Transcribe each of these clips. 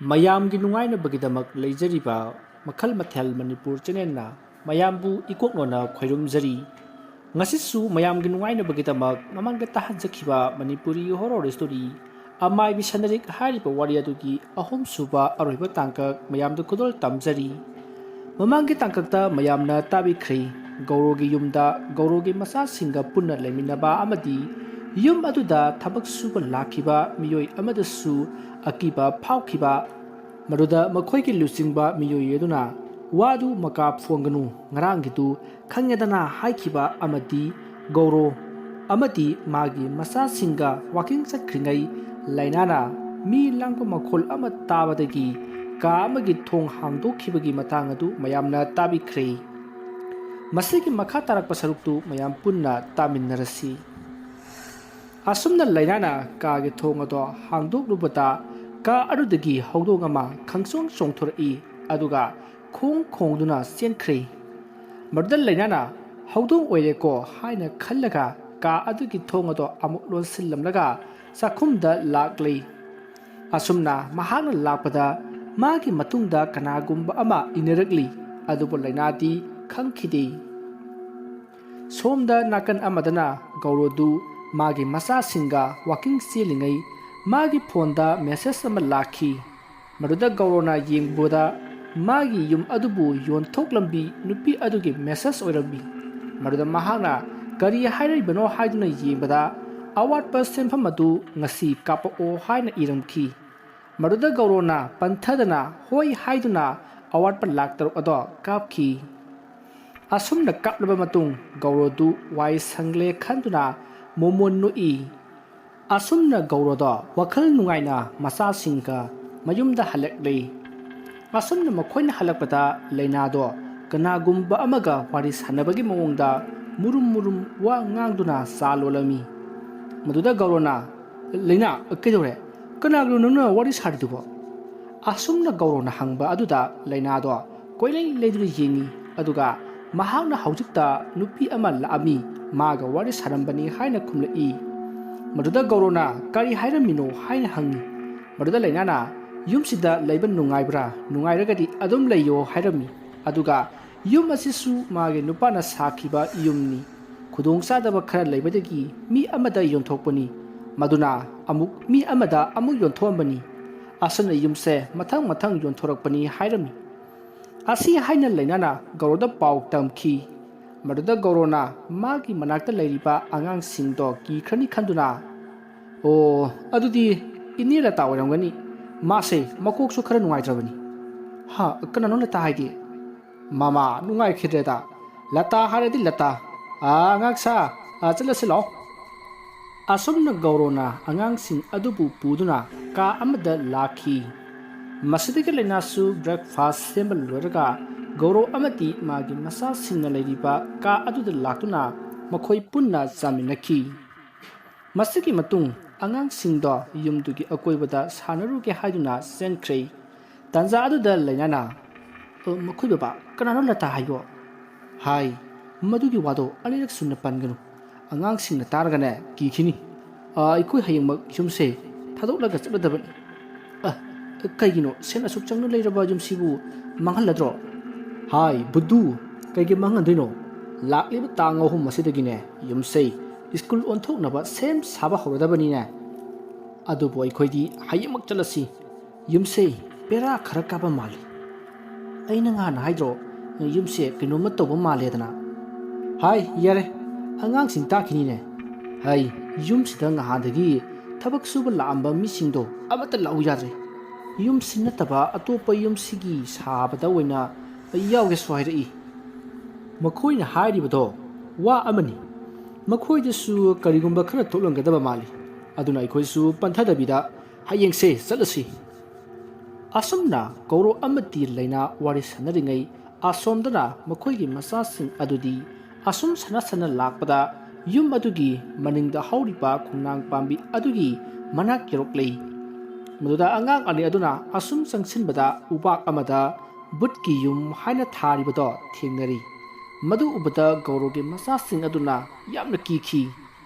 mayamgi nungainabagidamak leijariba Makhal Mathel Manipur channelna mayambu ikoknona khoirumjari ngasisu mayamgi nungainabagidamak mamangda tahajjakhiba Manipuri horror story Amaibi Sanarik hariba wari adugi ahom suba aroiba tangkak mayamda kudol tamjari mamangi tangkakta mayamna tabikhri gaurogi yumda gaurogi masa singa punna leminaba amadi yum aduda thabak suba lakhiba miyoi amadasu akiba phawkhiba maruda makhoigi lusingba miyoi eduna wadu makap phonganu ngarangitu khangedana haikhiba amadi gauro amadi magi masa singa walking sakringai lainana mi langpa makhol ama tabadagi ka amagi thong hangdokhibagi matang adu mayamna tabikhre masigi makha tarakpa saruktu mayam punna taminarasi asumna lainana ka ge thong ado hangdoklubata ka adudagi hawdong ama khangsong songthori aduga khongduna senkhre mardal lainana hawdong oire ko haina khallaga ka adugi thong ado amuk lon sillamlaga sakhumda lakle asumna mahana lakpada magi matungda kanagumba ama inerakli adubo lainati khangkhide somda nakan amadana gaurodu magi masa singa walking selingai magi phonda message ama lakhi maruda gaurona yengboda magi yum adubu yonthok lambi nupi adugi message oirabi maruda mahana kari hairibano haiduna yengbada award percent famadu ngasi kapo haina iramki maruda gaurona panthadana hoi haiduna award pa laktar ado kapki asumna kaplaba matung gaurodu wai sangle khanduna momon noi asumna gauroda wakhal nungaina masa singka mayumda halakle asumna makhoina halakpada leinado kanagumba amaga wari sanabagi mawongda murum wa ngangduna salolami maduda gaurona leina kedore kanaglu nuna wari saridubo asumna gaurona hangba aduda leinado koilei leidru yengi aduga mahakna haujikta nupi ama laami maga wari sarambani haina khumlai maduda gaurona kari hairamino haina hangi maduda lainana yumsida leiban nungaibra nungairagadi adum leiyo hairami aduga yum asisu mage nupana sakhiba yumni khudong sadaba khara leibadagi mi amada yonthokpani maduna amuk mi amada amuk yonthombani asana yumse mathang yonthorakpani hairami asi haina lainana gauroda pau tamki maduda gaurona magi manakta leiriba angang singdo ki khani khanduna o adudi inira tawarangani mase makok su khara nungai jabani ha kanano lata haidi mama nungai khidreda lata haredi lata angaksa chalasilo asumna gaurona angang sing adubu puduna ka amada lakhi masidi ke lenasu breakfast sembal lorga gauro amati magi masa singna leiriba ka aduda laktuna makhoi punna jaminaki masigi matung angang singdo yumdugi akoibada sanaruge haiduna senkhre tanja aduda leinana makhoi baba kanano lata hayo hai madugi wado alirak sunna panganu angang singna targane kikhini ikoi hayengmak yumse thadok laga chadabani kaigino sen asuk changna leiraba yumsibu manghaladro hai budu kaigi mangandoino lakliba tango hum masidagine yumse school onthok naba sem saba horadabani ne adu boy khoidi hayemak chalasi yumse pera khara kaba mali aina nga na haidro yumse kinoma toba male dana hai yare angang sing takini ne hai yumsida nga hadagi thabak suba laamba misingdo abata lau yare yumsi nataba atopa yumsigi sabada oina yauge swairi makhoina hairibado wa amani makhoidasu karigumba khara tolanggadaba mali aduna ikhoisu panthadabida hayengse chalasi asumna gauro amati laina wari sanaringai asomdana makhoigi masasing adudi asum sana lakpada yum adugi maningda hauriba khungnang pambi adugi manak yeroklei maduda angang ani aduna asum sangsinbada ubak amada butki yum haina tharibado thengnari madu ubada gauroge masasing aduna yamna kikhi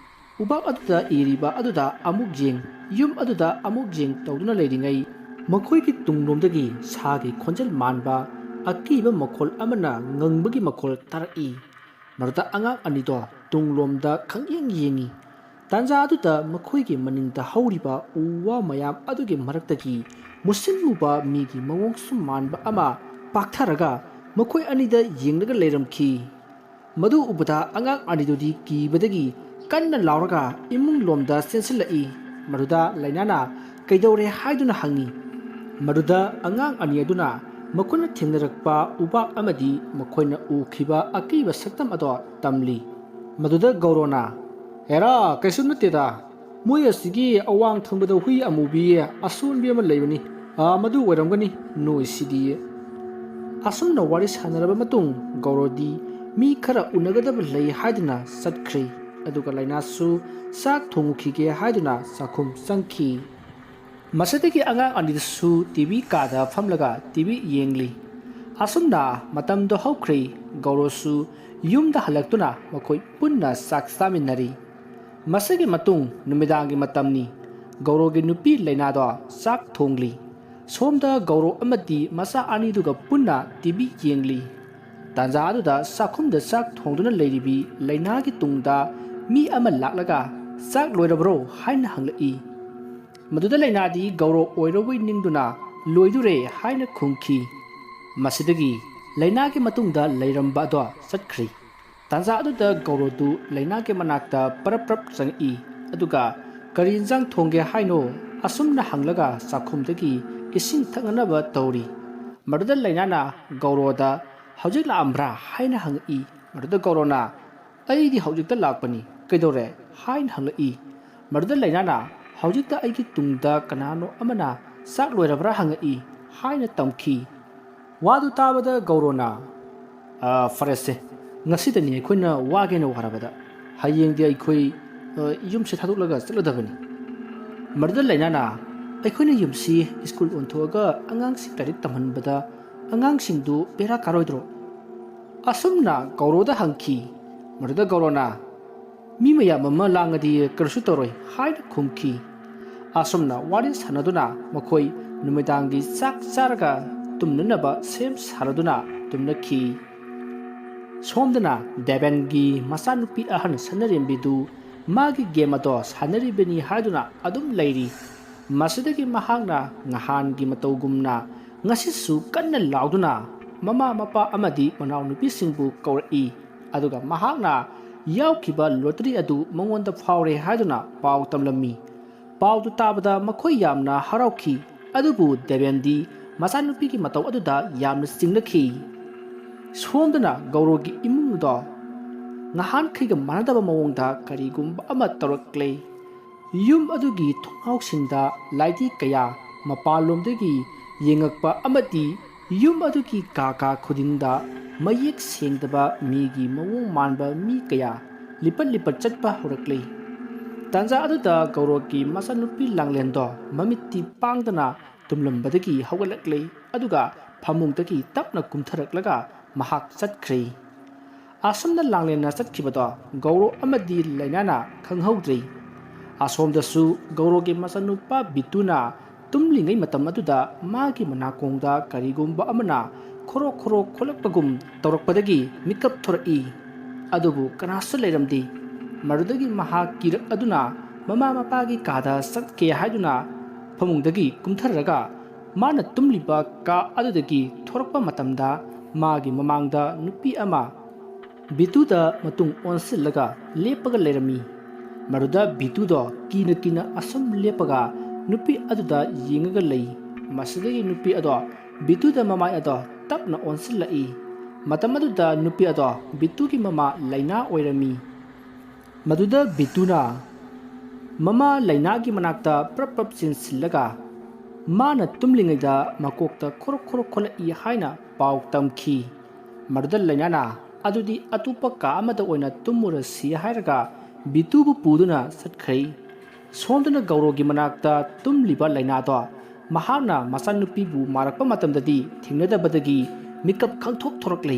ubak aduda iriba aduda amuk jeng yum aduda amuk jeng tawduna leiringai ꯃꯈꯣꯏꯒꯤ ꯇꯨꯡꯂꯣꯝꯗꯒꯤ ꯁꯥꯒꯤ ꯈꯣꯟꯖꯦꯜ ꯃꯥꯟꯕ ꯑꯀꯤꯕ ꯃꯈꯣꯜ ꯑꯃꯅ ꯉꯪꯕꯒꯤ ꯃꯈꯣꯜ ꯇꯥꯔꯛꯏ꯫ ꯃꯗꯨꯗ ꯑꯉꯥꯡ ꯑꯅꯤꯗꯣ ꯇꯨꯡꯂꯣꯝꯗ ꯈꯪꯌꯦꯡ ꯌꯦꯡꯉꯤ꯫ ꯇꯥꯟꯖꯥ ꯑꯗꯨꯗ ꯃꯈꯣꯏꯒꯤ ꯃꯅꯤꯡꯗ ꯍꯧꯔꯤꯕ ꯎ ꯋꯥ ꯃꯌꯥꯝ ꯑꯗꯨꯒꯤ ꯃꯔꯛꯇꯒꯤ ꯃꯨꯁꯤꯟꯃꯨꯕ ꯃꯤꯒꯤ ꯃꯑꯣꯡꯁꯨ ꯃꯥꯟꯕ ꯑꯃ ꯄꯥꯛꯊꯔꯒ ꯃꯈꯣꯏ ꯑꯅꯤꯗ ꯌꯦꯡꯂꯒ ꯂꯩꯔꯝꯈꯤ꯫ ꯃꯗꯨ ꯎꯕꯗ ꯑꯉꯥꯡ ꯑꯅꯤꯗꯨꯗꯤ ꯀꯤꯕꯗꯒꯤ ꯀꯟꯅ ꯂꯥꯎꯔꯒ ꯏꯃꯨꯡ ꯂꯣꯝꯗ ꯆꯦꯟꯁꯤꯜꯂꯛꯏ꯫ ꯃꯗꯨꯗ ꯂꯩꯅꯥꯅ ꯀꯩꯗꯧꯔꯦ ꯍꯥꯏꯗꯨꯅ ꯍꯪꯉꯤ꯫ ꯃꯗꯨꯗ ꯑꯉꯥꯡ ꯑꯅꯤ ꯑꯗꯨꯅ ꯃꯈꯣꯏꯅ ꯊꯦꯡꯅꯔꯛꯄ ꯎꯄꯥꯛ ꯑꯃꯗꯤ ꯃꯈꯣꯏꯅ ꯎꯈꯤꯕ ꯑꯀꯤꯕ ꯁꯛꯇꯝ ꯑꯗꯣ ꯇꯝꯂꯤ꯫ ꯃꯗꯨꯗ ꯒꯧꯔꯣꯅ "ꯍꯦꯔꯥ ꯀꯩꯁꯨ ꯅꯠꯇꯦꯗ, ꯃꯣꯏ ꯑꯁꯤꯒꯤ ꯑꯋꯥꯡ ꯊꯪꯕꯗ ꯍꯨꯏ ꯑꯃꯨꯕꯤ ꯑꯁꯣꯟꯕꯤ ꯑꯃ ꯂꯩꯕꯅꯤ, ꯃꯗꯨ ꯑꯣꯏꯔꯝꯒꯅꯤ ꯅꯣꯏꯁꯤꯗꯤ"꯫ ꯑꯁꯨꯝꯅ ꯋꯥꯔꯤ ꯁꯥꯟꯅꯔꯕ ꯃꯇꯨꯡ ꯒꯧꯔꯣꯗꯤ ꯃꯤ ꯈꯔ ꯎꯅꯒꯗꯕ ꯂꯩ ꯍꯥꯏꯗꯨꯅ ꯆꯠꯈ꯭ꯔꯦ꯫ ꯑꯗꯨꯒ ꯂꯩꯅꯥꯁꯨ ꯆꯥꯛ ꯊꯣꯡꯉꯨꯈꯤꯒꯦ ꯍꯥꯏꯗꯨꯅ ꯆꯥꯛꯈꯨꯝ ꯆꯪꯈꯤ꯫ ꯃꯁꯤꯗꯒꯤ ꯑꯉꯥꯡ ꯑꯅꯤꯗꯨꯁꯨ ꯇꯤꯚꯤ ꯀꯥꯗ ꯐꯝꯂꯒ ꯇꯤꯚꯤ ꯌꯦꯡꯂꯤ꯫ ꯑꯁꯨꯝꯅ ꯃꯇꯝꯗꯣ ꯍꯧꯈ꯭ꯔꯦ꯫ ꯒꯧꯔꯣꯁꯨ ꯌꯨꯝꯗ ꯍꯜꯂꯛꯇꯨꯅ ꯃꯈꯣꯏ ꯄꯨꯟꯅ ꯆꯥꯛ ꯆꯥꯃꯤꯟꯅꯔꯤ꯫ ꯃꯁꯤꯒꯤ ꯃꯇꯨꯡ ꯅꯨꯃꯤꯗꯥꯡꯒꯤ ꯃꯇꯝꯅꯤ꯫ ꯒꯧꯔꯣꯒꯤ ꯅꯨꯄꯤ ꯂꯩꯅꯥꯗꯣ ꯆꯥꯛ ꯊꯣꯡꯂꯤ꯫ ꯁꯣꯝꯗ ꯒꯧꯔꯣ ꯑꯃꯗꯤ ꯃꯆꯥ ꯑꯅꯤꯗꯨꯒ ꯄꯨꯟꯅ ꯇꯤꯚꯤ ꯌꯦꯡꯂꯤ꯫ ꯇꯥꯟꯖꯥ ꯑꯗꯨꯗ ꯆꯥꯛꯈꯨꯝꯗ ꯆꯥꯛ ꯊꯣꯡꯗꯨꯅ ꯂꯩꯔꯤꯕꯤ ꯂꯩꯅꯥꯒꯤ ꯇꯨꯡꯗ ꯃꯤ ꯑꯃ ꯂꯥꯛꯂꯒ "ꯆꯥꯛ ꯂꯣꯏꯔꯕ꯭ꯔꯣ" ꯍꯥꯏꯅ ꯍꯪꯂꯛꯏ꯫ ꯃꯗꯨꯗ ꯂꯩꯅꯥꯗꯤ ꯒꯧꯔꯣ ꯑꯣꯏꯔꯕꯣꯏ ꯅꯤꯡꯗꯨꯅ "ꯂꯣꯏꯗꯨꯔꯦ" ꯍꯥꯏꯅ ꯈꯨꯝꯈꯤ꯫ ꯃꯁꯤꯗꯒꯤ ꯂꯩꯅꯥꯒꯤ ꯃꯇꯨꯡꯗ ꯂꯩꯔꯝꯕ ꯑꯗꯣ ꯆꯠꯈ꯭ꯔꯤ꯫ ꯇꯥꯟꯖꯥ ꯑꯗꯨꯗ ꯒꯧꯔꯣꯗꯨ ꯂꯩꯅꯥꯒꯤ ꯃꯅꯥꯛꯇ ꯄꯔꯞ ꯆꯪꯉꯛꯏ꯫ ꯑꯗꯨꯒ "ꯀꯔꯤ ꯏꯟꯖꯥꯡ ꯊꯣꯡꯒꯦ ꯍꯥꯏꯅꯣ" ꯑꯁꯨꯝꯅ ꯍꯪꯂꯒ ꯆꯥꯛꯈꯨꯝꯗꯒꯤ ꯏꯁꯤꯡ ꯊꯛꯅꯅꯕ ꯇꯧꯔꯤ꯫ ꯃꯗꯨꯗ ꯂꯩꯅꯥꯅ ꯒꯧꯔꯣꯗ "ꯍꯧꯖꯤꯛ ꯂꯥꯛꯑꯝꯕ꯭ꯔꯥ" ꯍꯥꯏꯅ ꯍꯪꯉꯛꯏ꯫ ꯃꯗꯨꯗ ꯒꯧꯔꯣꯅ "ꯑꯩꯗꯤ ꯍꯧꯖꯤꯛꯇ ꯂꯥꯛꯄꯅꯤ, ꯀꯩꯗꯧꯔꯦ" ꯍꯥꯏꯅ ꯍꯪꯂꯛꯏ꯫ ꯃꯗꯨꯗ ꯂꯩꯅꯥꯅ "ꯍꯧꯖꯤꯛꯇ ꯑꯩꯒꯤ ꯇꯨꯡꯗ ꯀꯅꯥꯅꯣ ꯑꯃꯅ 'ꯆꯥꯛ ꯂꯣꯏꯔꯕ꯭ꯔꯥ' ꯍꯪꯉꯛꯏ" ꯍꯥꯏꯅ ꯇꯝꯈꯤ꯫ ꯋꯥꯗꯨ ꯇꯥꯕꯗ ꯒꯧꯔꯣꯅ "ꯐꯔꯦꯁꯦ, ꯉꯁꯤꯗꯅꯤ ꯑꯩꯈꯣꯏꯅ ꯋꯥꯒꯦꯅ ꯋꯥꯔꯕꯗ, ꯍꯌꯦꯡꯗꯤ ꯑꯩꯈꯣꯏ ꯌꯨꯝꯁꯦ ꯊꯥꯗꯣꯛꯂꯒ ꯆꯠꯂꯗꯕꯅꯤ"꯫ ꯃꯗꯨꯗ ꯂꯩꯅꯥꯅ "ꯑꯩꯈꯣꯏꯅ ꯌꯨꯝꯁꯤ ꯁ꯭ꯀꯨꯜ ꯑꯣꯟꯊꯣꯛꯑꯒ ꯑꯉꯥꯡꯁꯤꯡ ꯂꯥꯏꯔꯤꯛ ꯇꯝꯍꯟꯕꯗ ꯑꯉꯥꯡꯁꯤꯡꯗꯨ ꯕꯦꯔꯥ ꯀꯥꯔꯣꯏꯗ꯭ꯔꯣ" ꯑꯁꯨꯝꯅ ꯒꯧꯔꯣꯗ ꯍꯪꯈꯤ꯫ ꯃꯗꯨꯗ ꯒꯧꯔꯣꯅ "ꯃꯤ ꯃꯌꯥꯝ ꯑꯃ ꯂꯥꯡꯉꯗꯤ ꯀꯔꯤꯁꯨ ꯇꯧꯔꯣꯏ" ꯍꯥꯏꯅ ꯈꯨꯝꯈꯤ꯫ ꯑꯁꯨꯝꯅ ꯋꯥꯔꯤ ꯁꯥꯟꯅꯗꯨꯅ ꯃꯈꯣꯏ ꯅꯨꯃꯤꯗꯥꯡꯒꯤ ꯆꯥꯛ ꯆꯥꯔꯒ ꯇꯨꯝꯅꯅꯕ ꯁꯦꯝ ꯁꯥꯔꯗꯨꯅ ꯇꯨꯝꯅꯈꯤ꯫ ꯁꯣꯝꯗꯅ ꯗꯦꯕꯦꯟꯒꯤ ꯃꯆꯥꯅꯨꯄꯤ ꯑꯍꯟ ꯁꯅꯔꯦꯝꯕꯤꯗꯨ ꯃꯥꯒꯤ ꯒꯦꯝ ꯑꯗꯣ ꯁꯥꯟꯅꯔꯤꯕꯅꯤ ꯍꯥꯏꯗꯨꯅ ꯑꯗꯨꯝ ꯂꯩꯔꯤ꯫ ꯃꯁꯤꯗꯒꯤ ꯃꯍꯥꯛꯅ ꯉꯍꯥꯟꯒꯤ ꯃꯇꯧꯒꯨꯝꯅ ꯉꯁꯤꯁꯨ ꯀꯟꯅ ꯂꯥꯎꯗꯨꯅ ꯃꯃꯥ ꯃꯄꯥ ꯑꯃꯗꯤ ꯃꯅꯥꯎꯅꯨꯄꯤꯁꯤꯡꯕꯨ ꯀꯧꯔꯛꯏ꯫ ꯑꯗꯨꯒ ꯃꯍꯥꯛꯅ ꯌꯥꯎꯈꯤꯕ ꯂꯣꯇꯔꯤ ꯑꯗꯨ ꯃꯉꯣꯟꯗ ꯐꯥꯎꯔꯦ ꯍꯥꯏꯗꯨꯅ ꯄꯥꯎ ꯇꯝꯂꯝꯃꯤ꯫ ꯄꯥꯎꯗꯨ ꯇꯥꯕꯗ ꯃꯈꯣꯏ ꯌꯥꯝꯅ ꯍꯔꯥꯎꯈꯤ꯫ ꯑꯗꯨꯕꯨ ꯗꯦꯕꯦꯟꯗꯤ ꯃꯆꯥꯅꯨꯄꯤꯒꯤ ꯃꯇꯧ ꯑꯗꯨꯗ ꯌꯥꯝꯅ ꯆꯤꯡꯅꯈꯤ꯫ ꯁꯣꯝꯗꯅ ꯒꯧꯔꯣꯒꯤ ꯏꯃꯨꯡꯗꯣ ꯅꯍꯥꯟꯈꯩꯒ ꯃꯥꯟꯅꯗꯕ ꯃꯑꯣꯡꯗ ꯀꯔꯤꯒꯨꯝꯕ ꯑꯃ ꯇꯧꯔꯛꯂꯦ꯫ ꯌꯨꯝ ꯑꯗꯨꯒꯤ ꯊꯣꯡꯅꯥꯎꯁꯤꯡꯗ ꯂꯥꯏꯙꯤ ꯀꯌꯥ ꯃꯄꯥꯟꯂꯣꯝꯗꯒꯤ ꯌꯦꯡꯉꯛꯄ ꯑꯃꯗꯤ ꯌꯨꯝ ꯑꯗꯨꯒꯤ ꯀꯥ ꯈꯨꯗꯤꯡꯗ ꯃꯌꯦꯛ ꯁꯦꯡꯗꯕ ꯃꯤꯒꯤ ꯃꯑꯣꯡ ꯃꯥꯟꯕ ꯃꯤ ꯀꯌꯥ ꯂꯤꯄꯠ ꯆꯠꯄ ꯍꯧꯔꯛꯂꯦ꯫ ꯇꯥꯟꯖꯥ ꯑꯗꯨꯗ ꯒꯧꯔꯣꯒꯤ ꯃꯆꯥꯅꯨꯄꯤ ꯂꯥꯡꯂꯦꯟꯗꯣ ꯃꯃꯤꯠꯇꯤ ꯄꯥꯡꯗꯅ ꯇꯨꯝꯂꯝꯕꯗꯒꯤ ꯍꯧꯒꯠꯂꯛꯂꯦ꯫ ꯑꯗꯨꯒ ꯐꯃꯨꯡꯗꯒꯤ ꯇꯞꯅ ꯀꯨꯝꯊꯔꯛꯂꯒ ꯃꯍꯥꯛ ꯆꯠꯈ꯭ꯔꯦ꯫ ꯑꯁꯨꯝꯅ ꯂꯥꯡꯂꯦꯟꯅ ꯆꯠꯈꯤꯕꯗꯣ ꯒꯧꯔꯣ ꯑꯃꯗꯤ ꯂꯩꯅꯥꯅ ꯈꯪꯍꯧꯗ꯭ꯔꯦ꯫ ꯑꯁꯣꯝꯗꯁꯨ ꯒꯧꯔꯣꯒꯤ ꯃꯆꯥꯅꯨꯄꯥ ꯕꯤꯇꯨꯅ ꯇꯨꯝꯂꯤꯉꯩ ꯃꯇꯝ ꯑꯗꯨꯗ ꯃꯥꯒꯤ ꯃꯅꯥꯀꯣꯡꯗ ꯀꯔꯤꯒꯨꯝꯕ ꯑꯃꯅ ꯈꯣꯔꯣ ꯈꯣꯠꯂꯛꯄꯒꯨꯝ ꯇꯧꯔꯛꯄꯗꯒꯤ ꯃꯤꯀꯞ ꯊꯣꯔꯛꯏ꯫ ꯑꯗꯨꯕꯨ ꯀꯅꯥꯁꯨ ꯂꯩꯔꯝꯗꯦ꯫ ꯃꯗꯨꯗꯒꯤ ꯃꯍꯥꯛ ꯀꯤꯔꯛꯑꯗꯨꯅ ꯃꯃꯥ ꯃꯄꯥꯒꯤ ꯀꯥꯗ ꯆꯠꯀꯦ ꯍꯥꯏꯗꯨꯅ ꯐꯃꯨꯡꯗꯒꯤ ꯀꯨꯝꯊꯔꯒ ꯃꯥꯅ ꯇꯨꯝꯂꯤꯕ ꯀꯥ ꯑꯗꯨꯗꯒꯤ ꯊꯣꯔꯛꯄ ꯃꯇꯝꯗ ꯃꯥꯒꯤ ꯃꯃꯥꯡꯗ ꯅꯨꯄꯤ ꯑꯃ ꯕꯤꯇꯨꯗ ꯃꯇꯨꯡ ꯑꯣꯟꯁꯤꯜꯂꯒ ꯂꯦꯞꯄꯒ ꯂꯩꯔꯝꯃꯤ꯫ ꯃꯗꯨꯗ ꯕꯤꯇꯨꯗꯣ ꯀꯤꯅ ꯑꯁꯨꯝ লেপꯄꯒ ꯅꯨꯄꯤ ꯑꯗꯨꯗ ꯌꯦꯡꯉꯒ ꯂꯩ꯫ ꯃꯁꯤꯗꯒꯤ ꯅꯨꯄꯤ ꯑꯗꯣ ꯕꯤꯇꯨꯗ ꯃꯃꯥꯏ ꯑꯗꯣ ꯇꯞꯅ ꯑꯣꯟꯁꯤꯜꯂꯛꯏ꯫ ꯃꯇꯝ ꯑꯗꯨꯗ ꯅꯨꯄꯤ ꯑꯗꯣ ꯕꯤꯇꯨꯒꯤ ꯃꯃꯥ ꯂꯩꯅꯥ ꯑꯣꯏꯔꯝꯃꯤ꯫ ꯃꯗꯨꯗ ꯕꯤꯇꯨꯅ ꯃꯃꯥ ꯂꯩꯅꯥꯒꯤ ꯃꯅꯥꯛꯇ ꯄ꯭ꯔꯞ ꯆꯦꯟꯁꯤꯜꯂꯒ ꯃꯥꯅ ꯇꯨꯝꯂꯤꯉꯩꯗ ꯃꯀꯣꯛꯇ ꯈꯣꯔꯣ ꯈꯣꯠꯂꯛꯏ ꯍꯥꯏꯅ ꯄꯥꯎ ꯇꯝꯈꯤ꯫ ꯃꯗꯨꯗ ꯂꯩꯅꯥꯅ "ꯑꯗꯨꯗꯤ ꯑꯇꯣꯞꯄ ꯀꯥ ꯑꯃꯗ ꯑꯣꯏꯅ ꯇꯨꯝꯃꯨꯔꯁꯤ" ꯍꯥꯏꯔꯒ ꯕꯤꯇꯨꯕꯨ ꯄꯨꯗꯨꯅ ꯆꯠꯈ꯭ꯔꯦ꯫ ꯁꯣꯝꯗꯅ ꯒꯧꯔꯣꯒꯤ ꯃꯅꯥꯛꯇ ꯇꯨꯝꯂꯤꯕ ꯂꯩꯅꯥꯗꯣ ꯃꯍꯥꯛꯅ ꯃꯆꯥꯅꯨꯄꯤꯕꯨ ꯃꯥꯔꯛꯄ ꯃꯇꯝꯗꯗꯤ ꯊꯦꯡꯅꯗꯕꯗꯒꯤ ꯃꯤꯀꯞ ꯈꯪꯊꯣꯛ ꯊꯣꯔꯛꯂꯦ꯫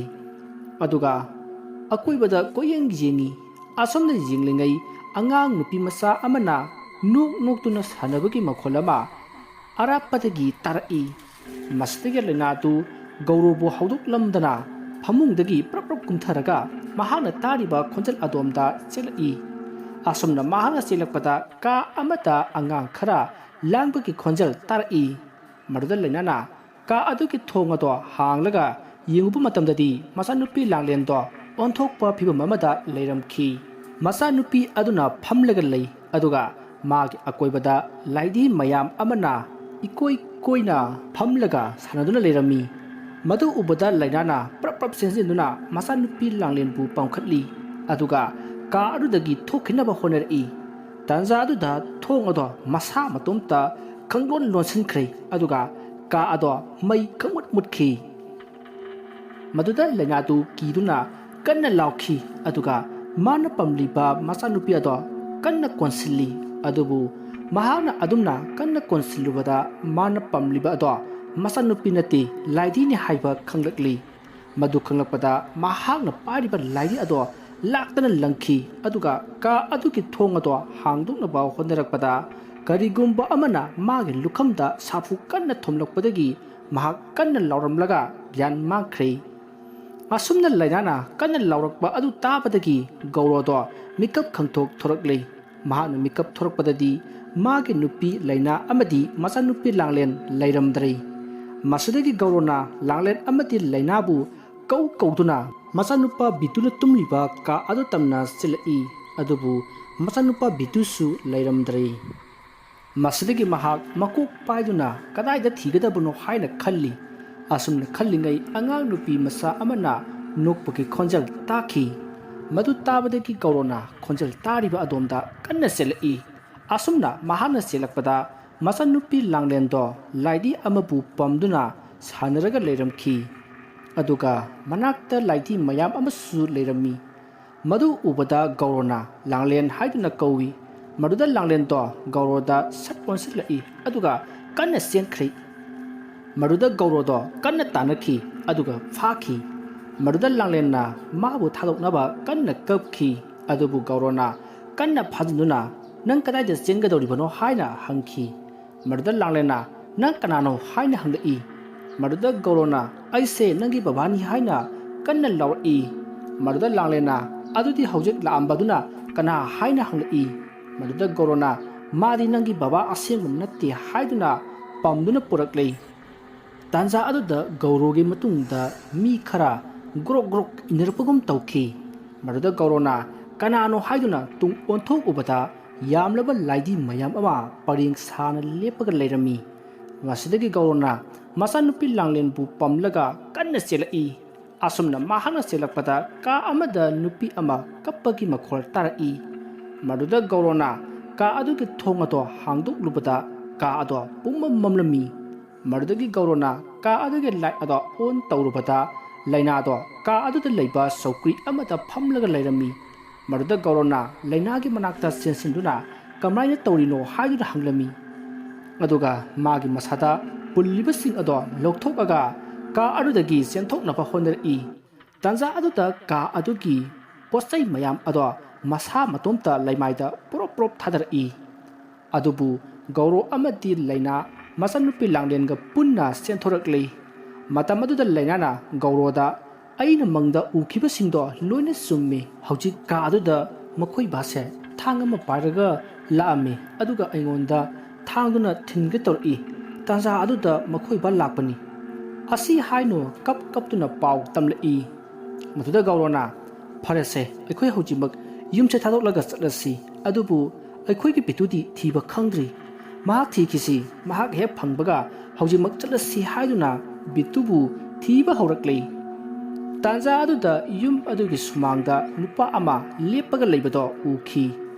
ꯑꯗꯨꯒ ꯑꯀꯣꯏꯕꯗ ꯀꯣꯏꯌꯦꯡ ꯌꯦꯡꯉꯤ꯫ ꯑꯁꯨꯝꯅ ꯌꯦꯡꯂꯤꯉꯩ ꯑꯉꯥꯡ ꯅꯨꯄꯤ ꯃꯆꯥ ꯑꯃꯅ ꯅꯣꯛꯇꯨꯅ ꯁꯥꯟꯅꯕꯒꯤ ꯃꯈꯣꯜ ꯑꯃ ꯑꯔꯥꯞꯄꯗꯒꯤ ꯇꯥꯔꯛꯏ ꯃꯁꯤꯗꯒꯤ ꯂꯩꯅꯥꯗꯨ ꯒꯧꯔꯣꯕꯨ ꯍꯧꯗꯣꯛꯂꯝꯗꯅ ꯐꯃꯨꯡꯗꯒꯤ ꯄ꯭ꯔꯞ ꯀꯨꯝꯊꯔꯒ ꯃꯍꯥꯛꯅ ꯇꯥꯔꯤꯕ ꯈꯣꯟꯖꯦꯜ ꯑꯗꯣꯝꯗ ꯆꯦꯜꯂꯛꯏ ꯑꯁꯨꯝꯅ ꯃꯍꯥꯛꯅ ꯆꯦꯜꯂꯛꯄꯗ ꯀꯥ ꯑꯃꯗ ꯑꯉꯥꯡ ꯈꯔ ꯂꯥꯡꯕꯒꯤ ꯈꯣꯟꯖꯦꯜ ꯇꯥꯔꯛꯏ ꯃꯗꯨꯗ ꯂꯩꯅꯅ ꯀꯥ ꯑꯗꯨꯒꯤ ꯊꯣꯡ ꯑꯗꯣ ꯍꯥꯡꯂꯒ ꯌꯦꯡꯉꯨꯕ ꯃꯇꯝꯗꯗꯤ ꯃꯆꯥꯅꯨꯄꯤ ꯂꯥꯡꯂꯦꯟꯗꯣ ꯑꯣꯟꯊꯣꯛꯄ ꯐꯤꯕꯝ ꯑꯃꯗ ꯂꯩꯔꯝꯈꯤ ꯃꯆꯥꯅꯨꯄꯤ ꯑꯗꯨꯅ ꯐꯝꯂꯒ ꯂꯩ ꯑꯗꯨꯒ ꯃꯥꯒꯤ ꯑꯀꯣꯏꯕꯗ ꯂꯥꯏꯙꯤ ꯃꯌꯥꯝ ꯑꯃꯅ ꯏꯀꯣꯏ ꯀꯣꯏꯅ ꯐꯝꯂꯒ ꯁꯥꯟꯅꯗꯨꯅ ꯂꯩꯔꯝꯃꯤ ꯃꯗꯨ ꯎꯕꯗ ꯂꯩꯅꯥꯅ ꯄ꯭ꯔꯞ ꯆꯦꯟꯁꯤꯟꯗꯨꯅ ꯃꯆꯥꯅꯨꯄꯤ ꯂꯥꯡꯂꯦꯟꯕꯨ ꯄꯥꯝꯈꯠꯂꯤ ꯑꯗꯨꯒ ꯀꯥ ꯑꯗꯨꯗꯒꯤ ꯊꯣꯛꯈꯤꯅꯕ ꯍꯣꯠꯅꯔꯛꯏ ꯇꯥꯟꯖꯥ ꯑꯗꯨꯗ ꯊꯣꯡ ꯑꯗꯣ ꯃꯁꯥ ꯃꯇꯣꯝꯇ ꯈꯪꯂꯣꯟ ꯂꯣꯟꯁꯤꯟꯈ꯭ꯔꯦ ꯑꯗꯨꯒ ꯀꯥ ꯑꯗꯣ ꯃꯩ ꯈꯪꯃꯨꯠ ꯃꯨꯠꯈꯤ ꯃꯗꯨꯗ ꯂꯩꯅꯥꯗꯨ ꯀꯤꯗꯨꯅ ꯀꯟꯅ ꯂꯥꯎꯈꯤ ꯑꯗꯨꯒ ꯃꯥꯅ ꯄꯝꯂꯤꯕ ꯃꯆꯥꯅꯨꯄꯤ ꯑꯗꯣ ꯀꯟꯅ ꯀꯣꯟꯁꯤꯜꯂꯤ ꯑꯗꯨꯕꯨ ꯃꯍꯥꯛꯅ ꯑꯗꯨꯝꯅ ꯀꯟꯅ ꯀꯣꯟꯁꯤꯜꯂꯨꯕꯗ ꯃꯥꯅ ꯄꯝꯂꯤꯕ ꯑꯗꯣ ꯃꯆꯥꯅꯨꯄꯤ ꯅꯠꯇꯦ ꯂꯥꯏꯙꯤꯅꯤ ꯍꯥꯏꯕ ꯈꯪꯂꯛꯂꯤ ꯃꯗꯨ ꯈꯪꯂꯛꯄꯗ ꯃꯍꯥꯛꯅ ꯄꯥꯏꯔꯤꯕ ꯂꯥꯏꯙꯤ ꯑꯗꯣ ꯂꯥꯛꯇꯅ ꯂꯪꯈꯤ ꯑꯗꯨꯒ ꯀꯥ ꯑꯗꯨꯒꯤ ꯊꯣꯡ ꯑꯗꯣ ꯍꯥꯡꯗꯣꯛꯅꯕ ꯍꯣꯠꯅꯔꯛꯄꯗ ꯀꯔꯤꯒꯨꯝꯕ ꯑꯃꯅ ꯃꯥꯒꯤ ꯂꯨꯈꯝꯗ ꯁꯥꯐꯨ ꯀꯟꯅ ꯊꯣꯝꯂꯛꯄꯗꯒꯤ ꯃꯍꯥꯛ ꯀꯟꯅ ꯂꯥꯎꯔꯝꯂꯒ ꯒ꯭ꯌꯥꯟ ꯃꯥꯡꯈ꯭ꯔꯦ ꯑꯁꯨꯝꯅ ꯂꯩꯅꯥꯅ ꯀꯟꯅ ꯂꯥꯎꯔꯛꯄ ꯑꯗꯨ ꯇꯥꯕꯗꯒꯤ ꯒꯧꯔꯣꯗꯣ ꯃꯤꯀꯞ ꯈꯪꯊꯣꯛ ꯊꯣꯔꯛꯂꯦ ꯃꯍꯥꯛꯅ ꯃꯤꯀꯞ ꯊꯣꯔꯛꯄꯗꯗꯤ ꯃꯥꯒꯤ ꯅꯨꯄꯤ ꯂꯩꯅꯥ ꯑꯃꯗꯤ ꯃꯆꯥꯅꯨꯄꯤ ꯂꯥꯡꯂꯦꯟ ꯂꯩꯔꯝꯗ꯭ꯔꯦ ꯃꯁꯤꯗꯒꯤ ꯒꯧꯔꯣꯅ ꯂꯥꯡꯂꯦꯟ ꯑꯃꯗꯤ ꯂꯩꯅꯥꯕꯨ ꯀꯧꯗꯨꯅ ꯃꯆꯥꯅꯨꯄꯥ ꯕꯤꯇꯨꯅ ꯇꯨꯝꯂꯤꯕ ꯀꯥ ꯑꯗꯨ ꯇꯝꯅ ꯆꯦꯜꯂꯛꯏ ꯑꯗꯨꯕꯨ ꯃꯆꯥꯅꯨꯄꯥ ꯕꯤꯇꯨꯁꯨ ꯂꯩꯔꯝꯗ꯭ꯔꯦ ꯃꯁꯤꯗꯒꯤ ꯃꯍꯥꯛ ꯃꯀꯣꯛ ꯄꯥꯏꯗꯨꯅ ꯀꯗꯥꯏꯗ ꯊꯤꯒꯗꯕꯅꯣ ꯍꯥꯏꯅ ꯈꯜꯂꯤ ꯑꯁꯨꯝꯅ ꯈꯜꯂꯤꯉꯩ ꯑꯉꯥꯡ ꯅꯨꯄꯤ ꯃꯆꯥ ꯑꯃꯅ ꯅꯣꯛꯄꯒꯤ ꯈꯣꯟꯖꯦꯜ ꯇꯥꯈꯤ ꯃꯗꯨ ꯇꯥꯕꯗꯒꯤ ꯒꯧꯔꯣꯅ ꯈꯣꯟꯖꯦꯜ ꯇꯥꯔꯤꯕ ꯑꯗꯣꯝꯗ ꯀꯟꯅ ꯆꯦꯜꯂꯛꯏ ꯑꯁꯨꯝꯅ ꯃꯍꯥꯛꯅ ꯆꯦꯜꯂꯛꯄꯗ ꯃꯆꯥꯅꯨꯄꯤ ꯂꯥꯡꯂꯦꯟꯗꯣ ꯂꯥꯏꯙꯤ ꯑꯃꯕꯨ ꯄꯝꯗꯨꯅ ꯁꯥꯟꯅꯔꯒ ꯂꯩꯔꯝꯈꯤ ꯑꯗꯨꯒ ꯃꯅꯥꯛꯇ ꯂꯥꯏꯙꯤ ꯃꯌꯥꯝ ꯑꯃꯁꯨ ꯂꯩꯔꯝꯃꯤ ꯃꯗꯨ ꯎꯕꯗ ꯒꯧꯔꯣꯅ ꯂꯥꯡꯂꯦꯟ ꯍꯥꯏꯗꯨꯅ ꯀꯧꯏ ꯃꯗꯨꯗ ꯂꯥꯡꯂꯦꯟꯗꯣ ꯒꯧꯔꯣꯗ ꯁꯠ ꯑꯣꯟꯁꯤꯜꯂꯛꯏ ꯑꯗꯨꯒ ꯀꯟꯅ ꯆꯦꯟꯈ꯭ꯔꯦ ꯃꯗꯨꯗ ꯒꯧꯔꯣꯗꯣ ꯀꯟꯅ ꯇꯥꯟꯅꯈꯤ ꯑꯗꯨꯒ ꯐꯥꯈꯤ ꯃꯗꯨꯗ ꯂꯥꯡꯂꯦꯟꯅ ꯃꯥꯕꯨ ꯊꯥꯗꯣꯛꯅꯕ ꯀꯟꯅ ꯀꯞꯈꯤ ꯑꯗꯨꯕꯨ ꯒꯧꯔꯣꯅ ꯀꯟꯅ ꯐꯥꯖꯤꯟꯗꯨꯅ ꯅꯪ ꯀꯗꯥꯏꯗ ꯆꯦꯟꯒꯗꯧꯔꯤꯕꯅꯣ ꯍꯥꯏꯅ ꯍꯪꯈꯤ ꯃꯗꯨꯗ ꯂꯥꯡꯂꯦꯟꯅ ꯅꯪ ꯀꯅꯥꯅꯣ ꯍꯥꯏꯅ ꯍꯪꯂꯛꯏ ꯃꯗꯨꯗ ꯒꯧꯔꯣꯅ ꯑꯩꯁꯦ ꯅꯪꯒꯤ ꯕꯕꯥꯅꯤ ꯍꯥꯏꯅ ꯀꯟꯅ ꯂꯥꯎꯔꯛꯏ ꯃꯗꯨꯗ ꯂꯥꯡꯂꯦꯟꯅ ꯑꯗꯨꯗꯤ ꯍꯧꯖꯤꯛ ꯂꯥꯛꯑꯝꯕꯗꯨꯅ ꯀꯅꯥ ꯍꯥꯏꯅ ꯍꯪꯂꯛꯏ ꯃꯗꯨꯗ ꯒꯧꯔꯣꯅ ꯃꯥꯗꯤ ꯅꯪꯒꯤ ꯕꯕꯥ ꯑꯁꯦꯡꯕ ꯅꯠꯇꯦ ꯍꯥꯏꯗꯨꯅ ꯄꯝꯗꯨꯅ ꯄꯨꯔꯛꯂꯦ ꯇꯥꯟꯖꯥ ꯑꯗꯨꯗ ꯒꯧꯔꯣꯒꯤ ꯃꯇꯨꯡꯗ ꯃꯤ ꯈꯔ ꯒ꯭ꯔꯣꯛ ꯏꯟꯅꯔꯛꯄꯒꯨꯝ ꯇꯧꯈꯤ ꯃꯗꯨꯗ ꯒꯧꯔꯣꯅ ꯀꯅꯥꯅꯣ ꯍꯥꯏꯗꯨꯅ ꯇꯨꯡ ꯑꯣꯟꯊꯣꯛꯎꯕꯗ ꯌꯥꯝꯂꯕ ꯂꯥꯏꯙꯤ ꯃꯌꯥꯝ ꯑꯃ ꯄꯔꯦꯡ ꯁꯥꯅ ꯂꯦꯞꯄꯒ ꯂꯩꯔꯝꯃꯤ ꯃꯁꯤꯗꯒꯤ ꯒꯧꯔꯣꯅ ꯃꯆꯥꯅꯨꯄꯤ ꯂꯥꯡꯂꯦꯟꯕꯨ ꯄꯝꯂꯒ ꯀꯟꯅ ꯆꯦꯜꯂꯛꯏ ꯑꯁꯨꯝꯅ ꯃꯍꯥꯛꯅ ꯆꯦꯜꯂꯛꯄꯗ ꯀꯥ ꯑꯃꯗ ꯅꯨꯄꯤ ꯑꯃ ꯀꯞꯄꯒꯤ ꯃꯈꯣꯜ ꯇꯥꯔꯛꯏ ꯃꯗꯨꯗ ꯒꯧꯔꯣꯅ ꯀꯥ ꯑꯗꯨꯒꯤ ꯊꯣꯡ ꯑꯗꯣ ꯍꯥꯡꯗꯣꯛꯂꯨꯕꯗ ꯀꯥ ꯑꯗꯣ ꯄꯨꯡꯃꯝ ꯃꯝꯂꯝꯃꯤ ꯃꯗꯨꯗꯒꯤ ꯒꯧꯔꯣꯅ ꯀꯥ ꯑꯗꯨꯒꯤ ꯂꯥꯏꯠ ꯑꯗꯣ ꯑꯣꯟ ꯇꯧꯔꯨꯕꯗ ꯂꯩꯅꯥꯗꯣ ꯀꯥ ꯑꯗꯨꯗ ꯂꯩꯕ ꯆꯧꯀ꯭ꯔꯤ ꯑꯃꯗ ꯐꯝꯂꯒ ꯂꯩꯔꯝꯃꯤ ꯃꯗꯨꯗ ꯒꯧꯔꯣꯅ ꯂꯩꯅꯥꯒꯤ ꯃꯅꯥꯛꯇ ꯆꯦꯟꯁꯤꯟꯗꯨꯅ ꯀꯃꯥꯏꯅ ꯇꯧꯔꯤꯅꯣ ꯍꯥꯏꯗꯨꯅ ꯍꯪꯂꯝꯃꯤ ꯑꯗꯨꯒ ꯃꯥꯒꯤ ꯃꯁꯥꯗ ꯄꯨꯜꯂꯤꯕꯁꯤꯡ ꯑꯗꯣ ꯂꯧꯊꯣꯛꯑꯒ ꯀꯥ ꯑꯗꯨꯗꯒꯤ ꯆꯦꯟꯊꯣꯛꯅꯕ ꯍꯣꯠꯅꯔꯛꯏ ꯇꯥꯟꯖꯥ ꯑꯗꯨꯗ ꯀꯥ ꯑꯗꯨꯒꯤ ꯄꯣꯠꯆꯩ ꯃꯌꯥꯝ ꯑꯗꯣ ꯃꯁꯥ ꯃꯇꯣꯝꯇ ꯂꯩꯃꯥꯏꯗ ꯄ꯭ꯔꯣꯞ ꯊꯥꯗꯔꯛꯏ ꯑꯗꯨꯕꯨ ꯒꯧꯔꯣ ꯑꯃꯗꯤ ꯂꯩꯅꯥ ꯃꯆꯥꯅꯨꯄꯤ ꯂꯥꯡꯂꯦꯟꯒ ꯄꯨꯟꯅ ꯆꯦꯟꯊꯣꯔꯛꯂꯤ ꯃꯇꯝ ꯑꯗꯨꯗ ꯂꯩꯅꯥꯅ ꯒꯧꯔꯣꯗ ꯑꯩꯅ ꯃꯪꯗ ꯎꯈꯤꯕꯁꯤꯡꯗꯣ ꯂꯣꯏꯅ ꯆꯨꯝꯃꯤ ꯍꯧꯖꯤꯛ ꯀꯥ ꯑꯗꯨꯗ ꯃꯈꯣꯏ ꯕꯥꯁꯦ ꯊꯥꯡ ꯑꯃ ꯄꯥꯏꯔꯒ ꯂꯥꯛꯑꯝꯃꯤ ꯑꯗꯨꯒ ꯑꯩꯉꯣꯟꯗ ꯊꯥꯡꯗꯨꯅ ꯊꯤꯟꯒꯦ ꯇꯧꯔꯛꯏ ꯇꯥꯟꯖꯥ ꯑꯗꯨꯗ ꯃꯈꯣꯏ ꯕꯥ ꯂꯥꯛꯄꯅꯤ ꯑꯁꯤ ꯍꯥꯏꯅꯨ ꯀꯞꯇꯨꯅ ꯄꯥꯎ ꯇꯝꯂꯛꯏ ꯃꯗꯨꯗ ꯒꯧꯔꯣꯅ ꯐꯔꯦꯁꯦ ꯑꯩꯈꯣꯏ ꯍꯧꯖꯤꯛꯃꯛ ꯌꯨꯝꯁꯦ ꯊꯥꯗꯣꯛꯂꯒ ꯆꯠꯂꯁꯤ ꯑꯗꯨꯕꯨ ꯑꯩꯈꯣꯏꯒꯤ ꯕꯤꯇꯨꯗꯤ ꯊꯤꯕ ꯈꯪꯗ꯭ꯔꯤ ꯃꯍꯥꯛ ꯊꯤꯈꯤꯁꯤ ꯃꯍꯥꯛ ꯍꯦꯛ ꯐꯪꯕꯒ ꯍꯧꯖꯤꯛꯃꯛ ꯆꯠꯂꯁꯤ ꯍꯥꯏꯗꯨꯅ ꯕꯤꯇꯨꯕꯨ ꯊꯤꯕ ꯍꯧꯔꯛꯂꯤ ꯇꯥꯟꯖꯥ ꯑꯗꯨꯗ ꯌꯨꯝ ꯑꯗꯨꯒꯤ ꯁꯨꯃꯥꯡꯗ ꯅꯨꯄꯥ ꯑꯃ ꯂꯦꯞꯄꯒ ꯂꯩꯕꯗꯣ ꯎꯈꯤ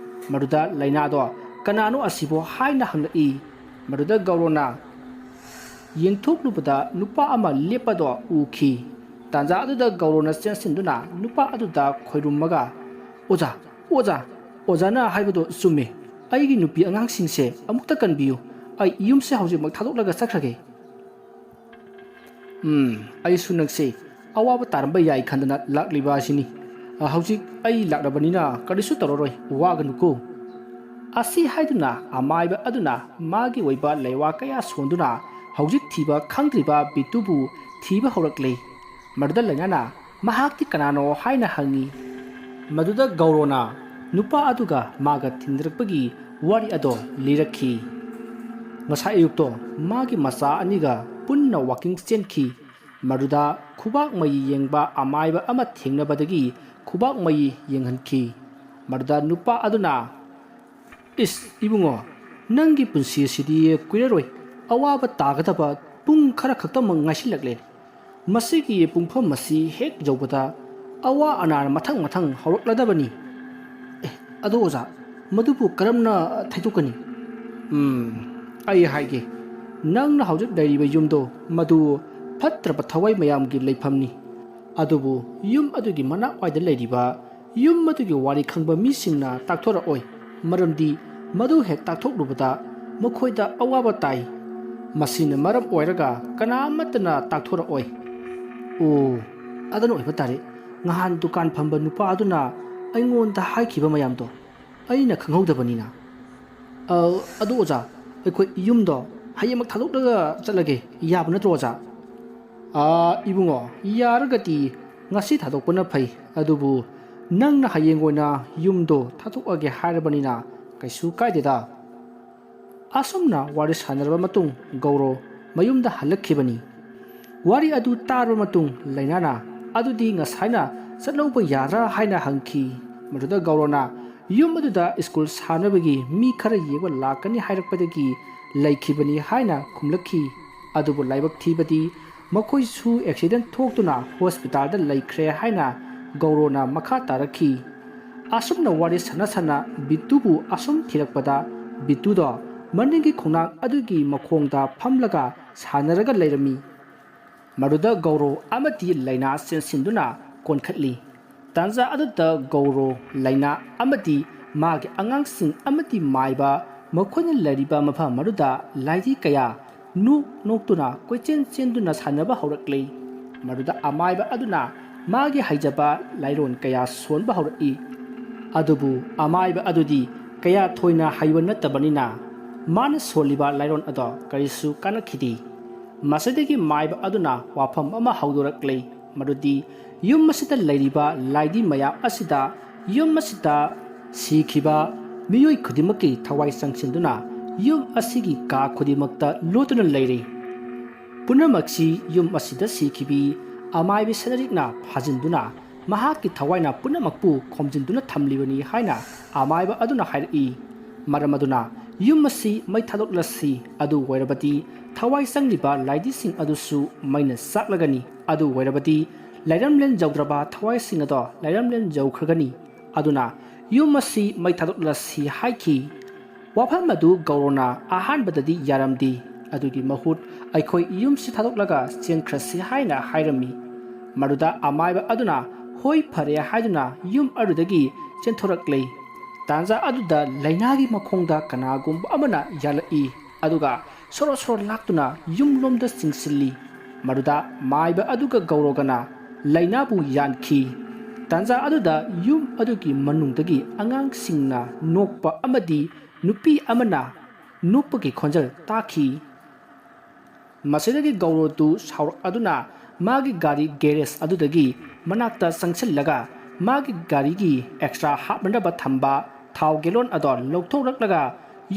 ꯃꯗꯨꯗ ꯂꯩꯅꯥꯗꯣ ꯀꯅꯥꯅꯣ ꯑꯁꯤꯕꯣ ꯍꯥꯏꯅ ꯍꯪꯂꯛꯏ ꯃꯗꯨꯗ ꯒꯧꯔꯣꯅ ꯌꯦꯡꯊꯣꯛꯂꯨꯕꯗ ꯅꯨꯄꯥ ꯑꯃ ꯂꯦꯞꯄꯗꯣ ꯎꯈꯤ ꯇꯥꯟꯖꯥ ꯑꯗꯨꯗ ꯒꯧꯔꯣꯅ ꯆꯦꯟꯁꯤꯟꯗꯨꯅ ꯅꯨꯄꯥ ꯑꯗꯨꯗ ꯈꯣꯏꯔꯨꯝꯃꯒ ꯑꯣꯖꯥꯅ ꯍꯥꯏꯕꯗꯣ ꯆꯨꯝꯃꯤ ꯑꯩꯒꯤ ꯅꯨꯄꯤ ꯑꯉꯥꯡꯁꯤꯡꯁꯦ ꯑꯃꯨꯛꯇ ꯀꯟꯕꯤꯌꯨ ꯑꯩ ꯌꯨꯝꯁꯦ ꯍꯧꯖꯤꯛꯃꯛ ꯊꯥꯗꯣꯛꯂꯒ ꯆꯠꯈ꯭ꯔꯒꯦ ꯑꯩꯁꯨ ꯅꯪꯁꯦ ꯑꯋꯥꯕ ꯇꯥꯔꯝꯕ ꯌꯥꯏ ꯈꯟꯗꯅ ꯂꯥꯛꯂꯤꯕ ꯑꯁꯤꯅꯤ ꯍꯧꯖꯤꯛ ꯑꯩ ꯂꯥꯛꯂꯕꯅꯤꯅ ꯀꯔꯤꯁꯨ ꯇꯧꯔꯔꯣꯏ ꯋꯥꯒꯅꯨꯀꯣ ꯑꯁꯤ ꯍꯥꯏꯗꯨꯅ ꯑꯃꯥꯏꯕ ꯑꯗꯨꯅ ꯃꯥꯒꯤ ꯑꯣꯏꯕ ꯂꯩꯋꯥ ꯀꯌꯥ ꯁꯣꯟꯗꯨꯅ ꯍꯧꯖꯤꯛ ꯊꯤꯕ ꯈꯪꯗ꯭ꯔꯤꯕ ꯕꯤꯇꯨꯕꯨ ꯊꯤꯕ ꯍꯧꯔꯛꯂꯤ꯫ ꯃꯗꯨꯗ ꯂꯩꯅꯥꯅ ꯃꯍꯥꯛꯇꯤ ꯀꯅꯥꯅꯣ ꯍꯥꯏꯅ ꯍꯪꯉꯤ꯫ ꯃꯗꯨꯗ ꯒꯧꯔꯣꯅ ꯅꯨꯄꯥ ꯑꯗꯨꯒ ꯃꯥꯒ ꯊꯦꯡꯅꯔꯛꯄꯒꯤ ꯋꯥꯔꯤ ꯑꯗꯣ ꯂꯤꯔꯛꯈꯤ꯫ ꯉꯁꯥꯏ ꯑꯌꯨꯛꯇꯣ ꯃꯥꯒꯤ ꯃꯆꯥ ꯑꯅꯤꯒ ꯄꯨꯟꯅ ꯋꯥꯀꯤꯡ ꯆꯦꯟꯈꯤ꯫ ꯃꯗꯨꯗ ꯈꯨꯕꯥꯛ ꯃꯩ ꯌꯦꯡꯕ ꯑꯃꯥꯏꯕ ꯑꯃ ꯊꯦꯡꯅꯕꯗꯒꯤ ꯈꯨꯕꯥꯛ ꯃꯩ ꯌꯦꯡꯍꯟꯈꯤ꯫ ꯃꯗꯨꯗ ꯅꯨꯄꯥ ꯑꯗꯨꯅ "ꯏꯁ ꯏꯕꯨꯡꯉꯣ, ꯅꯪꯒꯤ ꯄꯨꯟꯁꯤ ꯑꯁꯤꯗꯤ ꯀꯨꯏꯔꯔꯣꯏ, ꯑꯋꯥꯕ ꯇꯥꯒꯗꯕ ꯄꯨꯡ ꯈꯔ ꯈꯛꯇꯃꯛ ꯉꯥꯏꯁꯤꯜꯂꯛꯂꯦ꯫ ꯃꯁꯤꯒꯤ ꯄꯨꯡꯐꯝ ꯑꯁꯤ ꯍꯦꯛ ꯌꯧꯕꯗ ꯑꯋꯥ ꯑꯅꯥ ꯃꯊꯪ ꯃꯊꯪ ꯍꯧꯔꯛꯂꯗꯕꯅꯤ꯫ ꯑꯗꯣ ꯑꯣꯖꯥ, ꯃꯗꯨꯕꯨ ꯀꯔꯝꯅ ꯊꯩꯗꯣꯛꯀꯅꯤ?" ꯑꯩ ꯍꯥꯏꯒꯦ, ꯅꯪꯅ ꯍꯧꯖꯤꯛ ꯂꯩꯔꯤꯕ ꯌꯨꯝꯗꯣ ꯃꯗꯨ ꯐꯠꯇ꯭ꯔꯕ ꯊꯋꯥꯏ ꯃꯌꯥꯝꯒꯤ ꯂꯩꯐꯝꯅꯤ꯫ ꯑꯗꯨꯕꯨ ꯌꯨꯝ ꯑꯗꯨꯒꯤ ꯃꯅꯥꯛꯋꯥꯏꯗ ꯂꯩꯔꯤꯕ ꯌꯨꯝ ꯑꯗꯨꯒꯤ ꯋꯥꯔꯤ ꯈꯪꯕ ꯃꯤꯁꯤꯡꯅ ꯇꯥꯛꯊꯣꯔꯛꯑꯣꯏ, ꯃꯔꯝꯗꯤ ꯃꯗꯨ ꯍꯦꯛ ꯇꯥꯛꯊꯣꯛꯂꯨꯕꯗ ꯃꯈꯣꯏꯗ ꯑꯋꯥꯕ ꯇꯥꯏ꯫ ꯃꯁꯤꯅ ꯃꯔꯝ ꯑꯣꯏꯔꯒ ꯀꯅꯥꯃꯠꯇꯅ ꯇꯥꯛꯊꯣꯔꯛꯑꯣꯏ꯫ ꯑꯣ, ꯑꯗꯨꯅ ꯑꯣꯏꯕ ꯇꯥꯔꯦ ꯅꯍꯥꯟ ꯗꯨꯀꯥꯟ ꯐꯝꯕ ꯅꯨꯄꯥ ꯑꯗꯨꯅ ꯑꯩꯉꯣꯟꯗ ꯍꯥꯏꯈꯤꯕ ꯃꯌꯥꯝꯗꯣ ꯑꯩꯅ ꯈꯪꯍꯧꯗꯕꯅꯤꯅ꯫ ꯑꯗꯣ ꯑꯣꯖꯥ, ꯑꯩꯈꯣꯏ ꯌꯨꯝꯗꯣ ꯍꯌꯦꯡꯃꯛ ꯊꯥꯗꯣꯛꯂꯒ ꯆꯠꯂꯒꯦ, ꯌꯥꯕ ꯅꯠꯇ꯭ꯔꯣ ꯑꯣꯖꯥ? ꯏꯕꯨꯡꯉꯣ, ꯌꯥꯔꯒꯗꯤ ꯉꯁꯤ ꯊꯥꯗꯣꯛꯄꯅ ꯐꯩ, ꯑꯗꯨꯕꯨ ꯅꯪꯅ ꯍꯌꯦꯡ ꯑꯣꯏꯅ ꯌꯨꯝꯗꯣ ꯊꯥꯗꯣꯛꯑꯒꯦ ꯍꯥꯏꯔꯕꯅꯤꯅ ꯀꯩꯁꯨ ꯀꯥꯏꯗꯦꯗ꯫ ꯑꯁꯨꯝꯅ ꯋꯥꯔꯤ ꯁꯥꯟꯅꯔꯕ ꯃꯇꯨꯡ ꯒꯧꯔꯣ ꯃꯌꯨꯝꯗ ꯍꯜꯂꯛꯈꯤꯕꯅꯤ꯫ ꯋꯥꯔꯤ ꯑꯗꯨ ꯇꯥꯔꯕ ꯃꯇꯨꯡ ꯂꯩꯅꯥꯅ ꯑꯗꯨꯗꯤ ꯉꯁꯥꯏꯅ ꯆꯠꯍꯧꯕ ꯌꯥꯗ꯭ꯔꯥ ꯍꯥꯏꯅ ꯍꯪꯈꯤ꯫ ꯃꯗꯨꯗ ꯒꯧꯔꯣꯅ ꯌꯨꯝ ꯑꯗꯨꯗ ꯁ꯭ꯀꯨꯜ ꯁꯥꯅꯕꯒꯤ ꯃꯤ ꯈꯔ ꯌꯦꯡꯕ ꯂꯥꯛꯀꯅꯤ ꯍꯥꯏꯔꯛꯄꯗꯒꯤ ꯂꯩꯈꯤꯕꯅꯤ ꯍꯥꯏꯅ ꯈꯨꯝꯂꯛꯈꯤ꯫ ꯑꯗꯨꯕꯨ ꯂꯥꯏꯕꯛ ꯊꯤꯕꯗꯤ ꯃꯈꯣꯏꯁꯨ ꯑꯦꯛꯁꯤꯗꯦꯟ ꯊꯣꯛꯇꯨꯅ ꯍꯣꯁꯄꯤꯇꯥꯜꯗ ꯂꯩꯈ꯭ꯔꯦ ꯍꯥꯏꯅ ꯒꯧꯔꯣꯅ ꯃꯈꯥ ꯇꯥꯔꯛꯈꯤ꯫ ꯑꯁꯨꯝꯅ ꯋꯥꯔꯤ ꯁꯥꯟꯅ ꯁꯥꯟꯅ ꯕꯤꯇꯨꯕꯨ ꯑꯁꯨꯝ ꯊꯤꯔꯛꯄꯗ ꯕꯤꯇꯨꯗꯣ ꯃꯅꯤꯡꯒꯤ ꯈꯣꯡꯅꯥꯡ ꯑꯗꯨꯒꯤ ꯃꯈꯣꯡꯗ ꯐꯝꯂꯒ ꯁꯥꯟꯅꯔꯒ ꯂꯩꯔꯝꯃꯤ꯫ ꯃꯗꯨꯗ ꯒꯧꯔꯣ ꯑꯃꯗꯤ ꯂꯩꯅꯥ ꯆꯦꯟꯁꯤꯟꯗꯨꯅ ꯀꯣꯟꯈꯠꯂꯤ꯫ ꯇꯥꯟꯖꯥ ꯑꯗꯨꯗ ꯒꯧꯔꯣ, ꯂꯩꯅꯥ ꯑꯃꯗꯤ ꯃꯥꯒꯤ ꯑꯉꯥꯡꯁꯤꯡ ꯑꯃꯗꯤ ꯃꯥꯏꯕ ꯃꯈꯣꯏꯅ ꯂꯩꯔꯤꯕ ꯃꯐꯝ ꯑꯗꯨꯗ ꯂꯥꯏꯙꯤ ꯀꯌꯥ ꯅꯣꯛꯇꯨꯅ ꯀꯣꯏꯆꯦꯟ ꯆꯦꯟꯗꯨꯅ ꯁꯥꯟꯅꯕ ꯍꯧꯔꯛꯂꯤ꯫ ꯃꯗꯨꯗ ꯑꯃꯥꯏꯕ ꯑꯗꯨꯅ ꯃꯥꯒꯤ ꯍꯩꯖꯕ ꯂꯥꯏꯔꯣꯟ ꯀꯌꯥ ꯁꯣꯟꯕ ꯍꯧꯔꯛꯏ꯫ ꯑꯗꯨꯕꯨ ꯑꯃꯥꯏꯕ ꯑꯗꯨꯗꯤ ꯀꯌꯥ ꯊꯣꯏꯅ ꯍꯩꯕ ꯅꯠꯇꯕꯅꯤꯅ ꯃꯥꯅ ꯁꯣꯜꯂꯤꯕ ꯂꯥꯏꯔꯣꯟ ꯑꯗꯣ ꯀꯔꯤꯁꯨ ꯀꯥꯟꯅꯈꯤꯗꯦ꯫ ꯃꯁꯤꯗꯒꯤ ꯃꯥꯏꯕ ꯑꯗꯨꯅ ꯋꯥꯐꯝ ꯑꯃ ꯍꯧꯗꯣꯔꯛꯂꯤ, ꯃꯗꯨꯗꯤ ꯌꯨꯝ ꯑꯁꯤꯗ ꯂꯩꯔꯤꯕ ꯂꯥꯏꯙꯤ ꯃꯌꯥꯝ ꯑꯁꯤꯗ ꯌꯨꯝ ꯑꯁꯤꯗ ꯁꯤꯈꯤꯕ ꯃꯤꯑꯣꯏ ꯈꯨꯗꯤꯡꯃꯛꯀꯤ ꯊꯋꯥꯏ ꯆꯪꯁꯤꯟꯗꯨꯅ ꯌꯨꯝ ꯑꯁꯤꯒꯤ ꯀꯥ ꯈꯨꯗꯤꯡꯃꯛꯇ ꯂꯣꯠꯇꯨꯅ ꯂꯩꯔꯤ꯫ ꯄꯨꯝꯅꯃꯛꯁꯤ ꯌꯨꯝ ꯑꯁꯤꯗ ꯁꯤꯈꯤꯕꯤ ꯑꯃꯥꯏꯕꯤ ꯁꯅꯔꯤꯛꯅ ꯐꯥꯖꯤꯟꯗꯨꯅ ꯃꯍꯥꯛꯀꯤ ꯊꯋꯥꯏꯅ ꯄꯨꯝꯅꯃꯛꯄꯨ ꯈꯣꯝꯖꯤꯟꯗꯨꯅ ꯊꯝꯂꯤꯕꯅꯤ ꯍꯥꯏꯅ ꯑꯃꯥꯏꯕ ꯑꯗꯨꯅ ꯍꯥꯏꯔꯛꯏ꯫ ꯃꯔꯝ ꯑꯗꯨꯅ ꯌꯨꯝ ꯑꯁꯤ ꯃꯩ ꯊꯥꯗꯣꯛꯂꯁꯤ, ꯑꯗꯨ ꯑꯣꯏꯔꯕꯗꯤ ꯊꯋꯥꯏ ꯆꯪꯂꯤꯕ ꯂꯥꯏꯙꯤꯁꯤꯡ ꯑꯗꯨꯁꯨ ꯃꯩꯅ ꯆꯥꯛꯂꯒꯅꯤ꯫ ꯑꯗꯨ ꯑꯣꯏꯔꯕꯗꯤ ꯂꯩꯔꯝꯂꯦꯟ ꯌꯧꯗ꯭ꯔꯕ ꯊꯋꯥꯏꯁꯤꯡ ꯑꯗꯣ ꯂꯩꯔꯝꯂꯦꯟ ꯌꯧꯈ꯭ꯔꯒꯅꯤ꯫ ꯑꯗꯨꯅ ꯌꯨꯝ ꯑꯁꯤ ꯃꯩ ꯊꯥꯗꯣꯛꯂꯁꯤ ꯍꯥꯏꯈꯤ꯫ ꯋꯥꯐꯝ ꯑꯗꯨ ꯒꯧꯔꯣꯅ ꯑꯍꯥꯟꯕꯗꯗꯤ ꯌꯥꯔꯝꯗꯦ꯫ ꯑꯗꯨꯒꯤ ꯃꯍꯨꯠ ꯑꯩꯈꯣꯏ ꯌꯨꯝꯁꯤ ꯊꯥꯗꯣꯛꯂꯒ ꯆꯦꯟꯈ꯭ꯔꯁꯤ ꯍꯥꯏꯅ ꯍꯥꯏꯔꯝꯃꯤ꯫ ꯃꯗꯨꯗ ꯑꯃꯥꯏꯕ ꯑꯗꯨꯅ ꯍꯣꯏ ꯐꯔꯦ ꯍꯥꯏꯗꯨꯅ ꯌꯨꯝ ꯑꯗꯨꯗꯒꯤ ꯆꯦꯟꯊꯣꯔꯛꯂꯤ꯫ ꯇꯥꯟꯖꯥ ꯑꯗꯨꯗ ꯂꯩꯅꯥꯒꯤ ꯃꯈꯣꯡꯗ ꯀꯅꯥꯒꯨꯝꯕ ꯑꯃꯅ ꯌꯥꯜꯂꯛꯏ, ꯑꯗꯨꯒ ꯁꯣꯔꯣ ꯁꯣꯔꯣ ꯂꯥꯛꯇꯨꯅ ꯌꯨꯝꯂꯣꯝꯗ ꯆꯤꯡꯁꯤꯜꯂꯤ꯫ ꯃꯗꯨꯗ ꯃꯥꯏꯕ ꯑꯗꯨꯒ ꯒꯧꯔꯣꯒꯅ ꯂꯩꯅꯥꯕꯨ ꯌꯥꯟꯈꯤ꯫ ꯇꯥꯟꯖꯥ ꯑꯗꯨꯗ ꯌꯨꯝ ꯑꯗꯨꯒꯤ ꯃꯅꯨꯡꯗꯒꯤ ꯑꯉꯥꯡꯁꯤꯡꯅ ꯅꯣꯛꯄ ꯑꯃꯗꯤ ꯅꯨꯄꯤ ꯑꯃꯅ ꯅꯣꯛꯄꯒꯤ ꯈꯣꯟꯖꯦꯜ ꯇꯥꯈꯤ꯫ ꯃꯁꯤꯗꯒꯤ ꯒꯧꯔꯣꯗꯨ ꯁꯥꯎꯔꯛꯑꯗꯨꯅ ꯃꯥꯒꯤ ꯒꯥꯔꯤ ꯒꯦꯔꯦꯖ ꯑꯗꯨꯗꯒꯤ ꯃꯅꯥꯛꯇ ꯆꯪꯁꯤꯜꯂꯒ ꯃꯥꯒꯤ ꯒꯥꯔꯤꯒꯤ ꯑꯦꯛꯁꯇ꯭ꯔꯥ ꯍꯥꯞꯅꯅꯕ ꯊꯝꯕ ꯊꯥꯎ ꯒꯦꯂꯣꯟ ꯑꯗꯣ ꯂꯧꯊꯣꯛꯂꯛꯂꯒ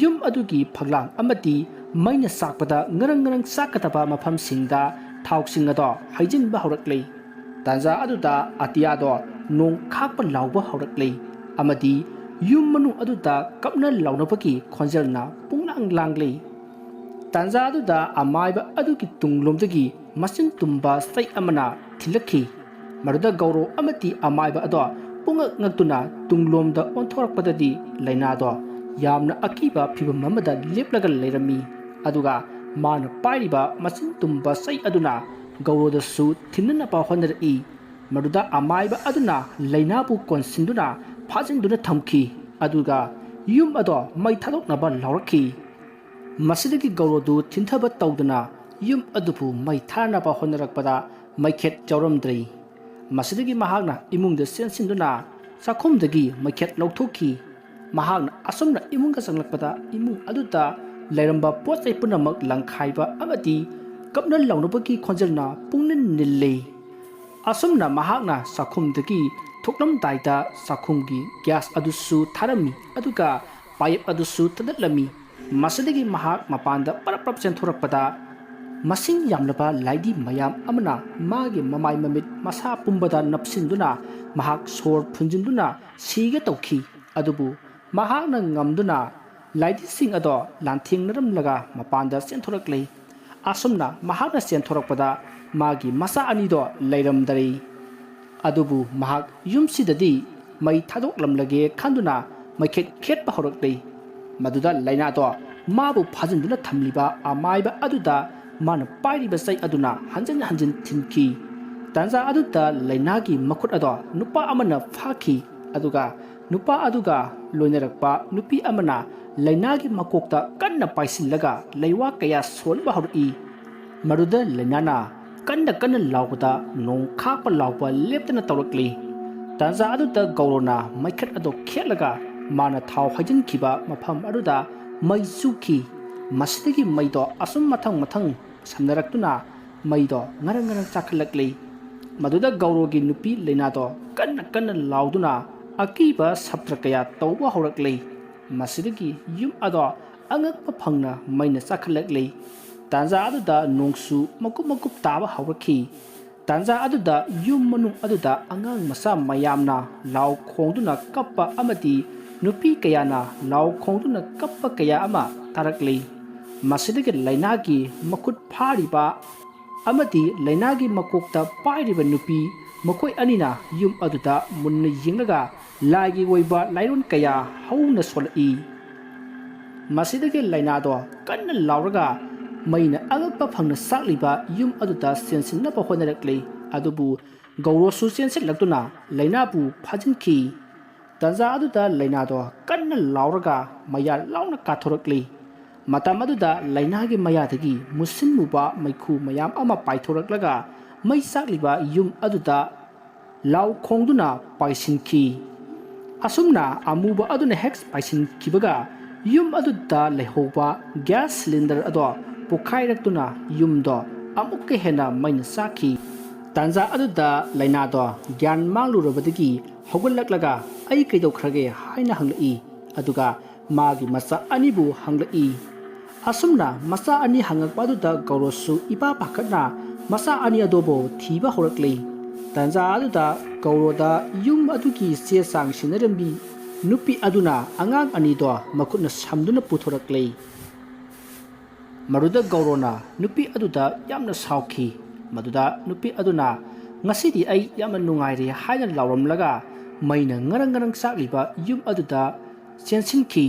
ꯌꯨꯝ ꯑꯗꯨꯒꯤ ꯐꯛꯂꯥꯡ ꯑꯃꯗꯤ ꯃꯩꯅ ꯆꯥꯛꯄꯗ ꯉꯔꯪ ꯉꯔꯪ ꯆꯥꯛꯀꯗꯕ ꯃꯐꯝꯁꯤꯡꯗ ꯊꯥꯎꯁꯤꯡ ꯑꯗꯣ ꯍꯩꯖꯤꯟꯕ ꯍꯧꯔꯛꯂꯤ꯫ ꯇꯥꯟꯖꯥ ꯑꯗꯨꯗ ꯑꯇꯤꯌꯥꯗꯣ ꯅꯣꯡ ꯈꯥꯛꯄ ꯂꯥꯎꯕ ꯍꯧꯔꯛꯂꯤ, ꯑꯃꯗꯤ ꯌꯨꯝ ꯃꯅꯨꯡ ꯑꯗꯨꯗ ꯀꯞꯅ ꯂꯥꯎꯅꯕꯒꯤ ꯈꯣꯟꯖꯦꯜꯅ ꯄꯨꯡꯂꯥꯡ ꯂꯥꯡꯂꯤ꯫ ꯇꯥꯟꯖꯥ ꯑꯗꯨꯗ ꯑꯃꯥꯏꯕ ꯑꯗꯨꯒꯤ ꯇꯨꯡꯂꯣꯝꯗꯒꯤ ꯃꯆꯤꯟ ꯇꯨꯝꯕ ꯆꯩ ꯑꯃꯅ ꯊꯤꯜꯂꯛꯈꯤ꯫ ꯃꯗꯨꯗ ꯒꯧꯔꯣ ꯑꯃꯗꯤ ꯑꯃꯥꯏꯕ ꯑꯗꯣ ꯄꯨꯡꯉꯛ ꯉꯛꯇꯨꯅ ꯇꯨꯡꯂꯣꯝꯗ ꯑꯣꯟꯊꯣꯔꯛꯄꯗꯗꯤ ꯂꯩꯅꯥꯗꯣ ꯌꯥꯝꯅ ꯑꯀꯤꯕ ꯐꯤꯚꯝ ꯑꯃꯗ ꯂꯦꯞꯂꯒ ꯂꯩꯔꯝꯃꯤ꯫ ꯑꯗꯨꯒ ꯃꯥꯅ ꯄꯥꯏꯔꯤꯕ ꯃꯆꯤꯟ ꯇꯨꯝꯕ ꯆꯩ ꯑꯗꯨꯅ ꯒꯧꯔꯣꯗꯁꯨ ꯊꯤꯟꯅꯅꯕ ꯍꯣꯠꯅꯔꯛꯏ꯫ ꯃꯗꯨꯗ ꯑꯃꯥꯏꯕ ꯑꯗꯨꯅ ꯂꯩꯅꯥꯕꯨ ꯀꯣꯟꯁꯤꯟꯗꯨꯅ ꯐꯥꯖꯤꯟꯗꯨꯅ ꯊꯝꯈꯤ, ꯑꯗꯨꯒ ꯌꯨꯝ ꯑꯗꯣ ꯃꯩ ꯊꯥꯗꯣꯛꯅꯕ ꯂꯥꯎꯔꯛꯈꯤ꯫ ꯃꯁꯤꯗꯒꯤ ꯒꯧꯔꯣꯗꯨ ꯊꯤꯟꯊꯕ ꯇꯧꯗꯨꯅ ꯌꯨꯝ ꯑꯗꯨꯕꯨ ꯃꯩ ꯊꯥꯅꯕ ꯍꯣꯠꯅꯔꯛꯄꯗ ꯃꯩꯈꯦꯠ ꯌꯥꯎꯔꯝꯗ꯭ꯔꯦ꯫ ꯃꯁꯤꯗꯒꯤ ꯃꯍꯥꯛꯅ ꯏꯃꯨꯡꯗ ꯆꯦꯟꯁꯤꯟꯗꯨꯅ ꯆꯥꯛꯈꯨꯝꯗꯒꯤ ꯃꯩꯈꯦꯠ ꯂꯧꯊꯣꯛꯈꯤ꯫ mahakna asumna imungka sanglakpada imung aduta lairamba potsai punamak langkhaiba amati kapna launabaki khonjelna pungnin nille asumna mahakna sakhumdagi thoklamdaida sakhumgi gas adusu tharami aduga pipe adusu tadatlami masadagi mahak mapanda paraprap chenthorappada masing yamlaba laidi mayam amana magi mamai mamit masa pumbada napsinduna mahak sor phunjinduna siga tawki adubu mahakna ngamduna laidi sing ado lanthingnaram laga mapanda chenthorakle asumna mahakna chenthorappada magi masa anido leiramdari adubu mahak yumsidadi mai thadoklamlage khanduna maikhet khetpa horakle maduda laina do mabu phajinduna thamliba amaiba aduda mana pairiba sai aduna hanjin hanjin thinki tanza aduda lainagi makhut ado nupa amana phaki aduga nupa aduga loinarakpa nupi amana lainagi makokta kanna paisillaga leiwa kaya solba hori maruda lainana kanna lawda nong khapa lawpa leptana tawrakli tanza aduda gaurona maikhat ado khelaga mana thau hajin khiba mafam aduda maisuki masidagi maido asum mathang samnaraktuna maido ngarang chakhlakli maduda gaurogi nupi leinado kanna lauduna akiba saptrakaya tawba horakli masidagi yum ado angakpa phangna maina chakhlakli tanza aduda nongsu makup taba hawrakhi tanza aduda yum manung aduda angang masa mayamna law khongduna kappa amati nupi kayana law khongduna kappa kaya ama tarakli masidagi lainagi makut phariba amati lainagi makokta pairiba nupi makoi anina yum aduda munna yinglaga lagi woiba lairon kaya hauna solai masidagi lainado kanna lauraga maina agakpa phangna sakliba yum aduda sensinna pa honarakle adubu gaurosu sensit laktuna lainabu phajinki tanza aduda lainado kanna lauraga maya launa kathorakle matam aduda lainagi mayadagi musinmuba maikhu mayam ama paithoraklaga mai sakliba yum aduda law khongduna paisinki asumna amuba aduna hex paisinkibaga yum aduda lehoba gas cylinder ado pukhairaktuna yumdo amukke hena maina saki tanza aduda lainado gyan manglurabadagi hogulaklaga ai kaidokhrage haina hanglai aduga magi masa anibu hanglai asumna masa ani hangakpaduda gaurosu ipa pakhatna masa ani adobo thiba horakle tanza aduda gauroda yum adugi se sang sinarambi nupi aduna angang ani do makhutna samduna puthorakle maruda gaurona nupi aduda yamna sauki maduda nupi aduna ngasidi ai yamna nungaire haina lawramlaga maina ngarang sakliba yum aduda sensinki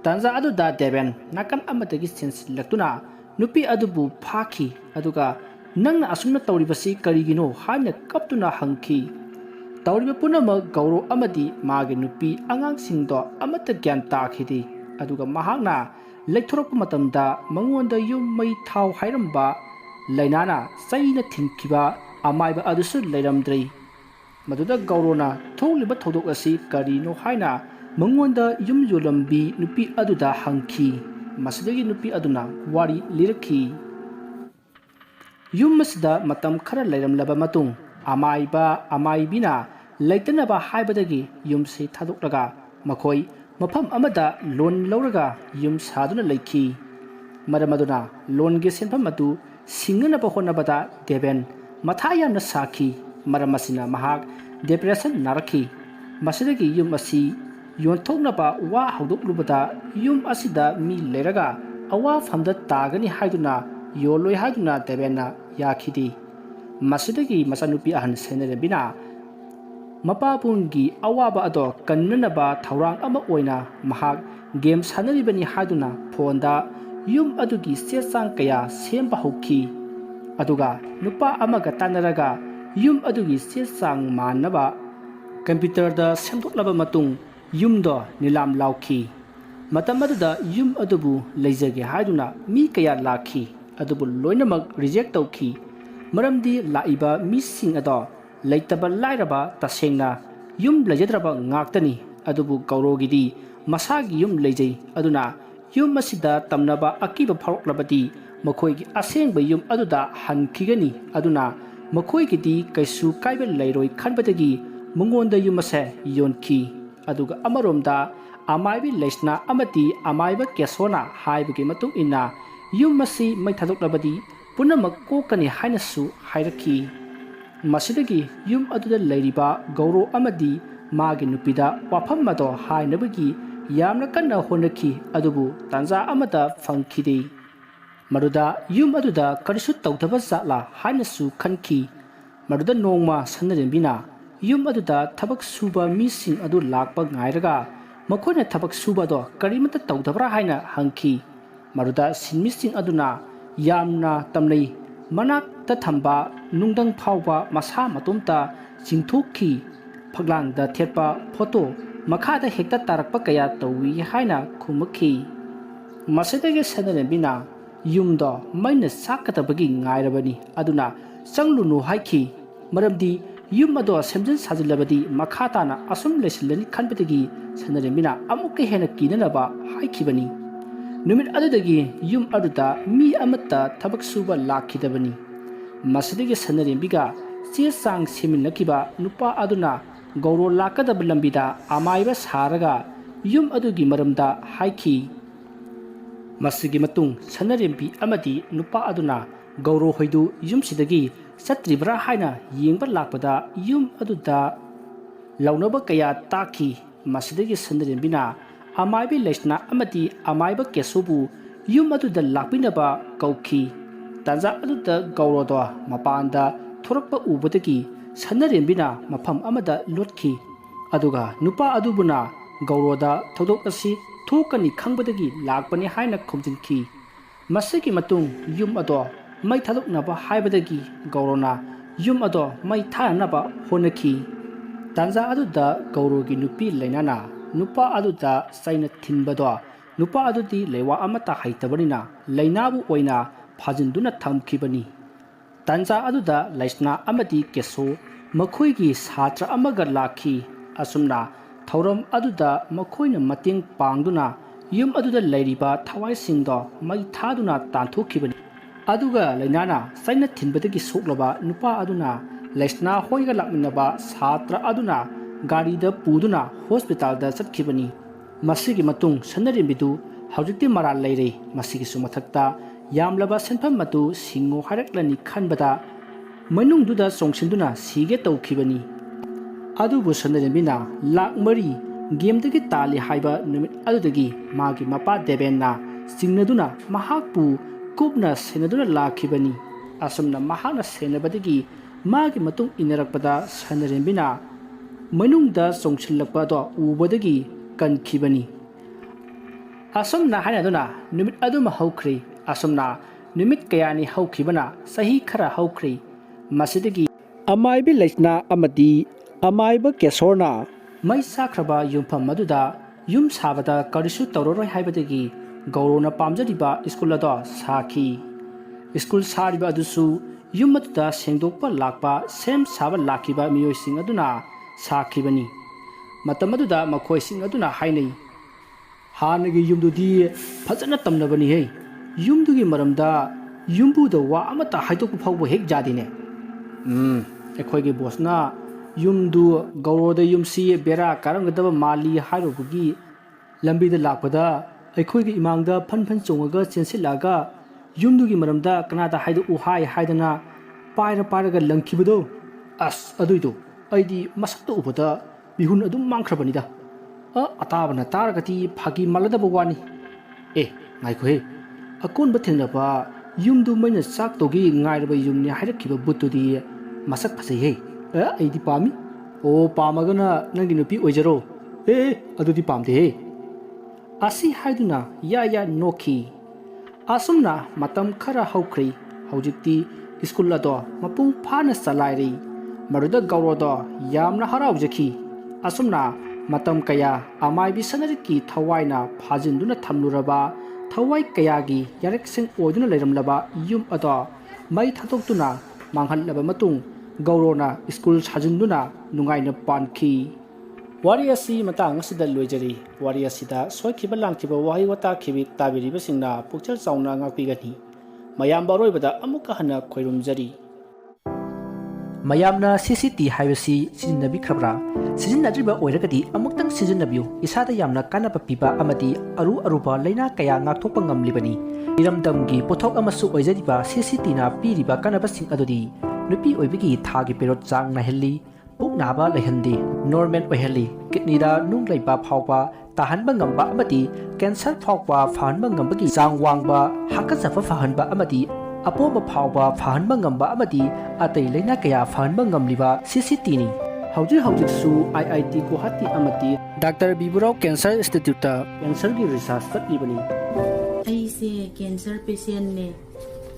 tanza aduda deben nakan amatagi sensilaktuna nupi adubu phaki aduga nangna asumna tawribasi karigino haina kaptuna hangki tawriba punama gauro amadi magi nupi angang singdo amata gyan takhidi aduga mahakna leithorop matamda mangonda yum mai thau hairamba lainana saina thingkiba amaiba adusu leiramdrei maduda gaurona tholiba thodok asi karino haina mangonda yum yolambi nupi aduda hangki masidagi nupi aduna wari lirakhi yum masda matam khara leiramlaba matung amaibina leitanaba haibadagi yum se thadoklaga makhoi mafam amada lon lauraga yum saduna leikhi maramaduna lon ge senpham atu singna ba honabada deben mathayamna sakhi maramasina mahak depression narakhi masidagi yum asi yonthoknaba wa hawdoklubada yum asida mi leiraga awa famda tagani haiduna yoloi haiduna debena yakhidi masidagi masanupi ahan senerebina mapabungi awaba ado kannanaba thaurang ama oina mahak game sanaribani haiduna phonda yum adugi sesang kaya semba hokhi aduga nupa amaga tanaraga yum adugi sesang manaba computer da semdoklaba matung yumdo nilam laukhi matam aduda yum adubu leijage haiduna mi kaya lakhi adubu loinamak reject tawkhi maramdi laiba missing ado leitaba lairaba tasengna yum lejadraba ngaktani ꯑꯗꯨꯕꯨ ꯒꯧꯔꯣꯒꯤꯗꯤ ꯃꯁꯥꯒꯤ ꯌꯨꯝ ꯂꯩꯖꯩ ꯑꯗꯨꯅ ꯌꯨꯝ ꯑꯁꯤꯗ ꯇꯝꯅꯕ ꯑꯀꯤꯕ ꯐꯥꯎꯔꯛꯂꯕꯗꯤ ꯃꯈꯣꯏꯒꯤ ꯑꯁꯦꯡꯕ ꯌꯨꯝ ꯑꯗꯨꯗ ꯍꯟꯈꯤꯒꯅꯤ ꯑꯗꯨꯅ ꯃꯈꯣꯏꯒꯤꯗꯤ ꯀꯩꯁꯨ ꯀꯥꯏꯕ ꯂꯩꯔꯣꯏ ꯈꯟꯕꯗꯒꯤ ꯃꯉꯣꯟꯗ ꯌꯨꯝ ꯑꯁꯦ ꯌꯣꯟꯈꯤ ꯑꯗꯨꯒ ꯑꯃꯔꯣꯝꯗ ꯑꯃꯥꯏꯕꯤ ꯂꯩꯁꯅꯥ ꯑꯃꯗꯤ ꯑꯃꯥꯏꯕ ꯀꯦꯁꯣꯅ ꯍꯥꯏꯕꯒꯤ ꯃꯇꯨꯡ ꯏꯟꯅ ꯌꯨꯝ ꯑꯁꯤ ꯃꯩ ꯊꯥꯗꯣꯛꯂꯕꯗꯤ ꯄꯨꯝꯅꯃꯛ ꯀꯣꯛꯀꯅꯤ ꯍꯥꯏꯅꯁꯨ ꯍꯥꯏꯔꯛꯈꯤ ꯃꯁꯤꯗꯒꯤ ꯌꯨꯝ ꯑꯗꯨꯗ ꯂꯩꯔꯤꯕ ꯒꯧꯔꯣ ꯑꯃꯗꯤ ꯃꯥꯒꯤ ꯅꯨꯄꯤꯗ ꯋꯥꯐꯝ ꯑꯗꯣ ꯍꯥꯏꯅꯕꯒꯤ ꯌꯥꯝꯅ ꯀꯟꯅ ꯍꯣꯠꯅꯈꯤ ꯑꯗꯨꯕꯨ ꯇꯥꯟꯖꯥ ꯑꯃꯗ ꯐꯪꯈꯤꯗꯦ ꯃꯗꯨꯗ ꯌꯨꯝ ꯑꯗꯨꯗ ꯀꯔꯤꯁꯨ ꯇꯧꯗꯕ ꯖꯥꯠꯂꯥ ꯍꯥꯏꯅꯁꯨ ꯈꯟꯈꯤ ꯃꯗꯨꯗ ꯅꯣꯡꯃ ꯁꯅꯔꯦꯝꯕꯤꯅ ꯌꯨꯝ ꯑꯗꯨꯗ ꯊꯕꯛ ꯁꯨꯕ ꯃꯤꯁꯤꯡ ꯑꯗꯨ ꯂꯥꯛꯄ ꯉꯥꯏꯔꯒ ꯃꯈꯣꯏꯅ ꯊꯕꯛ ꯁꯨꯕꯗꯣ ꯀꯔꯤꯃꯠꯇ ꯇꯧꯗꯕ꯭ꯔꯥ ꯍꯥꯏꯅ ꯍꯪꯈꯤ ꯃꯗꯨꯗ ꯁꯤꯟꯃꯤꯁꯤꯡ ꯑꯗꯨꯅ ꯌꯥꯝꯅ ꯇꯝꯅꯩ ꯃꯅꯥꯛꯇ ꯊꯝꯕ ꯅꯨꯡꯗꯪ ꯐꯥꯎꯕ ꯃꯁꯥ ꯃꯇꯣꯝꯇ ꯆꯤꯡꯊꯣꯛꯈꯤ ꯐꯛꯂꯥꯡꯗ ꯊꯦꯠꯄ ꯐꯣꯇꯣ ꯃꯈꯥꯗ ꯍꯦꯛꯇ ꯇꯥꯔꯛꯄ ꯀꯌꯥ ꯇꯧꯏ ꯍꯥꯏꯅ ꯈꯨꯝꯃꯛꯈꯤ ꯃꯁꯤꯗꯒꯤ ꯁꯅꯔꯦꯝꯕꯤꯅ ꯌꯨꯝꯗꯣ ꯃꯩꯅ ꯆꯥꯛꯀꯗꯕꯒꯤ ꯉꯥꯏꯔꯕꯅꯤ ꯑꯗꯨꯅ ꯆꯪꯂꯨꯅꯨ ꯍꯥꯏꯈꯤ ꯃꯔꯝꯗꯤ ꯌꯨꯝ ꯑꯗꯣ ꯁꯦꯝꯖꯤꯟ ꯁꯥꯖꯤꯜꯂꯕꯗꯤ ꯃꯈꯥ ꯇꯥꯅ ꯑꯁꯨꯝ ꯂꯩꯁꯤꯜꯂꯅꯤ ꯈꯟꯕꯗꯒꯤ ꯁꯅꯔꯦꯝꯕꯤꯅ ꯑꯃꯨꯛꯀ ꯍꯦꯟꯅ ꯀꯤꯅꯅꯕ ꯍꯥꯏꯈꯤꯕꯅꯤ ꯅꯨꯃꯤꯠ ꯑꯗꯨꯗꯒꯤ ꯌꯨꯝ ꯑꯗꯨꯗ ꯃꯤ ꯑꯃꯠꯇ ꯊꯕꯛ ꯁꯨꯕ ꯂꯥꯛꯈꯤꯗꯕꯅꯤ ꯃꯁꯤꯗꯒꯤ ꯁꯅꯔꯦꯝꯕꯤꯒ ꯆꯦ ꯆꯥꯡ ꯁꯦꯝꯃꯤꯟꯅꯈꯤꯕ ꯅꯨꯄꯥ ꯑꯗꯨꯅ ꯒꯧꯔꯣ ꯂꯥꯛꯀꯗꯕ ꯂꯝꯕꯤꯗ ꯑꯃꯥꯏꯕ ꯁꯥꯔꯒ ꯌꯨꯝ ꯑꯗꯨꯒꯤ ꯃꯔꯝꯗ ꯍꯥꯏꯈꯤ ꯃꯁꯤꯒꯤ ꯃꯇꯨꯡ ꯁꯅꯔꯦꯝꯕꯤ ꯑꯃꯗꯤ ꯅꯨꯄꯥ ꯑꯗꯨꯅ ꯒꯧꯔꯣ ꯍꯣꯏꯗꯨ ꯌꯨꯝꯁꯤꯗꯒꯤ ꯆꯠꯇ꯭ꯔꯤꯕ꯭ꯔꯥ ꯍꯥꯏꯅ ꯌꯦꯡꯕ ꯂꯥꯛꯄꯗ ꯌꯨꯝ ꯑꯗꯨꯗ ꯂꯧꯅꯕ ꯀꯌꯥ ꯇꯥꯈꯤ ꯃꯁꯤꯗꯒꯤ ꯁꯅꯔꯦꯝꯕꯤꯅ ꯑꯃꯥꯏꯕꯤ ꯂꯩꯁꯅꯥ ꯑꯃꯗꯤ ꯑꯃꯥꯏꯕ ꯀꯦꯁꯣꯕꯨ ꯌꯨꯝ ꯑꯗꯨꯗ ꯂꯥꯛꯄꯤꯅꯕ ꯀꯧꯈꯤ ꯇꯥꯟꯖꯥ ꯑꯗꯨꯗ ꯒꯧꯔꯣꯗꯣ ꯃꯄꯥꯟꯗ ꯊꯣꯔꯛꯄ ꯎꯕꯗꯒꯤ ꯁꯅꯔꯦꯝꯕꯤꯅ ꯃꯐꯝ ꯑꯃꯗ ꯂꯣꯠꯈꯤ ꯑꯗꯨꯒ ꯅꯨꯄꯥ ꯑꯗꯨꯕꯨꯅ ꯒꯧꯔꯣꯗ ꯊꯧꯗꯣꯛ ꯑꯁꯤ ꯊꯣꯛꯀꯅꯤ ꯈꯪꯕꯗꯒꯤ ꯂꯥꯛꯄꯅꯤ ꯍꯥꯏꯅ ꯈꯨꯝꯖꯤꯟꯈꯤ ꯃꯁꯤꯒꯤ ꯃꯇꯨꯡ ꯌꯨꯝ ꯑꯗꯣ ꯃꯩ ꯊꯥꯗꯣꯛꯅꯕ ꯍꯥꯏꯕꯗꯒꯤ ꯒꯧꯔꯣꯅ ꯌꯨꯝ ꯑꯗꯣ ꯃꯩ ꯊꯥꯅꯅꯕ ꯍꯣꯠꯅꯈꯤ ꯇꯥꯟꯖꯥ ꯑꯗꯨꯗ ꯒꯧꯔꯣꯒꯤ ꯅꯨꯄꯤ ꯂꯩꯅꯥꯅ ꯅꯨꯄꯥ ꯑꯗꯨꯗ ꯆꯩꯅ ꯊꯤꯟꯕꯗꯣ ꯅꯨꯄꯥ ꯑꯗꯨꯗꯤ ꯂꯩꯋꯥ ꯑꯃꯠꯇ ꯍꯩꯇꯕꯅꯤꯅ ꯂꯩꯅꯥꯕꯨ ꯑꯣꯏꯅ ꯐꯥꯖꯤꯟꯗꯨꯅ ꯊꯝꯈꯤꯕꯅꯤ ꯇꯥꯟꯖꯥ ꯑꯗꯨꯗ ꯂꯩꯁꯅꯥ ꯑꯃꯗꯤ ꯀꯦꯁꯣ ꯃꯈꯣꯏꯒꯤ ꯁꯥꯇ꯭ꯔ ꯑꯃꯒ ꯂꯥꯛꯈꯤ ꯑꯁꯨꯝꯅ ꯊꯧꯔꯝ ꯑꯗꯨꯗ ꯃꯈꯣꯏꯅ ꯃꯇꯦꯡ ꯄꯥꯡꯗꯨꯅ ꯌꯨꯝ ꯑꯗꯨꯗ ꯂꯩꯔꯤꯕ ꯊꯋꯥꯏꯁꯤꯡꯗꯣ ꯃꯩ ꯊꯥꯗꯨꯅ ꯇꯥꯟꯊꯣꯛꯈꯤꯕꯅꯤ ꯑꯗꯨꯒ ꯂꯩꯅꯥꯅ ꯆꯩꯅ ꯊꯤꯟꯕꯗꯒꯤ ꯁꯣꯛꯂꯕ ꯅꯨꯄꯥ ꯑꯗꯨꯅ ꯂꯩꯁꯅꯥ ꯍꯣꯏꯒ ꯂꯥꯛꯃꯤꯟꯅꯕ ꯁꯥꯇ꯭ꯔ ꯑꯗꯨꯅ ꯒꯥꯔꯤꯗ ꯄꯨꯗꯨꯅ ꯍꯣꯁꯄꯤꯇꯥꯜꯗ ꯆꯠꯈꯤꯕꯅꯤ ꯃꯁꯤꯒꯤ ꯃꯇꯨꯡ ꯁꯅꯔꯦꯝꯕꯤꯗꯨ ꯍꯧꯖꯤꯛꯇꯤ ꯃꯔꯥꯜ ꯂꯩꯔꯦ ꯃꯁꯤꯒꯤꯁꯨ ꯃꯊꯛꯇ ꯌꯥꯝꯂꯕ ꯁꯦꯟꯐꯝ ꯑꯗꯨ ꯁꯤꯡꯉꯣ ꯍꯥꯏꯔꯛꯂꯅꯤ ꯈꯟꯕꯗ ꯃꯅꯨꯡꯗꯨꯗ ꯆꯣꯡꯁꯤꯟꯗꯨꯅ ꯁꯤꯒꯦ ꯇꯧꯈꯤꯕꯅꯤ ꯑꯗꯨꯕꯨ ꯁꯅꯔꯦꯝꯕꯤꯅ ꯂꯥꯛ 4 ꯒꯦꯝꯗꯒꯤ ꯇꯥꯜꯂꯤ ꯍꯥꯏꯕ ꯅꯨꯃꯤꯠ ꯑꯗꯨꯗꯒꯤ ꯃꯥꯒꯤ ꯃꯄꯥ ꯗꯦꯕꯦꯟꯅ ꯆꯤꯡꯅꯗꯨꯅ ꯃꯍꯥꯛꯄꯨ ꯀꯨꯞꯅ ꯁꯦꯟꯅꯗꯨꯅ ꯂꯥꯛꯈꯤꯕꯅꯤ ꯑꯁꯨꯝꯅ ꯃꯍꯥꯛꯅ ꯁꯦꯟꯅꯕꯗꯒꯤ ꯃꯥꯒꯤ ꯃꯇꯨꯡ ꯏꯟꯅꯔꯛꯄꯗ ꯁꯅꯔꯦꯝꯕꯤꯅ ꯃꯅꯨꯡꯗ ꯆꯣꯡꯁꯤꯜꯂꯛꯄꯗꯣ ꯎꯕꯗꯒꯤ ꯀꯟꯈꯤꯕꯅꯤ ꯑꯁꯨꯝꯅ ꯍꯥꯏꯅꯗꯨꯅ ꯅꯨꯃꯤꯠ ꯑꯗꯨꯃ ꯍꯧꯈ꯭ꯔꯦ ꯑꯁꯨꯝꯅ ꯅꯨꯃꯤꯠ ꯀꯌꯥꯅꯤ ꯍꯧꯈꯤꯕꯅ ꯆꯍꯤ ꯈꯔ ꯍꯧꯈ꯭ꯔꯦ ꯃꯁꯤꯗꯒꯤ ꯑꯃꯥꯏꯕꯤ ꯂꯩꯁꯅꯥ ꯑꯃꯗꯤ ꯑꯃꯥꯏꯕ ꯀꯦꯁꯣꯔꯅ ꯃꯩ ꯆꯥꯈ꯭ꯔꯕ ꯌꯨꯝꯐꯝ ꯑꯗꯨꯗ ꯌꯨꯝ ꯁꯥꯕꯗ ꯀꯔꯤꯁꯨ ꯇꯧꯔꯔꯣꯏ ꯍꯥꯏꯕꯗꯒꯤ ꯒꯧꯔꯣꯅ ꯄꯥꯝꯖꯔꯤꯕ ꯁ꯭ꯀꯨꯜ ꯑꯗꯣ ꯁꯥꯈꯤ ꯁ꯭ꯀꯨल सारिबा अदुसु युम अदुदा सेंदोकपा लाकपा सेम साबा लाखिबा मियोइसिंग अदुना साखिबनी मतम अदुदा मखोइसिंग अदुना हाइनै हानगी युमदुदी फजना तमनबनी हे युमदुगी मरमदा युमबुदा वा अमता हाइदोकपा फावबो हेक जादिने एखोइगी बोसना युमदु गौरोदा युमसी बेरा कारंगदबा माली हाइरोबगी लंबीदा लाकपदा एखोइगी इमांगदा फन फन चोंगगा चेंसिलागा युमदुगी मरमदा कनादा हाइदो उहाय हाइदना पायरा पायरागा लंखिबदो अस अदुइदो अइदी मसक्तो उबदा बिहुन अदुम मांखरबनिदा अताबना तारगती फागी मलदबा वानी नाइखो हे अकोनबा थेंगनबा युमदु मैना चाक तोगी ngairaba yumni hairakiba butudi masak phasai he aidi pami o pamagana nangi nupi oijaro adudi pamde he asi haiduna ya noki asumna matam khara haukhri haujikti school ado mapung phana salairi maruda gaurodo yamna haraujaki asumna matam kaya Amaibi Sanarik ki thawaina phajinduna thamluraba thawai kayagi yareksing oduna leiramlaba yum ado mai thatoktuna manghallaba matung gaurona school sajinduna nungaina panki Wari asi matang asida loijari wari asida soikiba langkiba wahi wata khibi tabiriba singna pukchal chauna ngakpigani mayam baroibada amuka hana khoirumjari mayamna CCT haibasi sizinnabi khabra sizinnadriba oiragadi amuktang sizinnabiu isada yamna kanaba piba amadi aruba leina kaya ngakthokpa ngamlibani iramdamgi pothok amasu oijariba CCT na piriba kanaba sing adudi nupi oibigi thagi perot chang na helli puk naba lehandi normal oihali kidney da nung leiba phawpa tahanba ngamba amadi cancer phawpa phanba ngambagi chang wangba hakasafa phahanba amadi apoma phawba phahanba ngamba amadi atai leina kaya phahanba ngamliba CCT ni hauji su IIT Guwahati amati Dr. Biburau Cancer Institute ta cancer gi research tatlibani aise cancer patient ne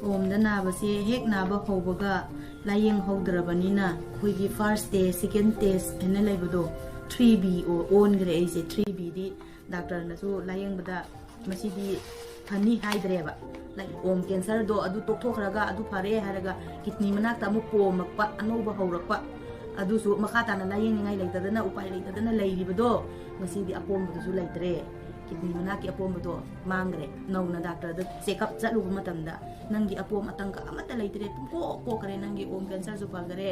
omda nabase hek naba hawbaga layeng hawdrabanina khoigi first stage second stage ena leibado 3B or on gre aise 3B di doctor na su layeng bada masidi phani haidreba like om cancer do adu tokthokraga adu phare haraga kidney manakta amu pomakpa anoba hawrakpa adu su makata na layeng ngai leitadana upai leitadana leiribado masidi apomba su leitre kidney manaki apomba mangre nauna doctor da check up chalu matamda nangi apom atangka amata leitre ko kare nangi om cancer su pagare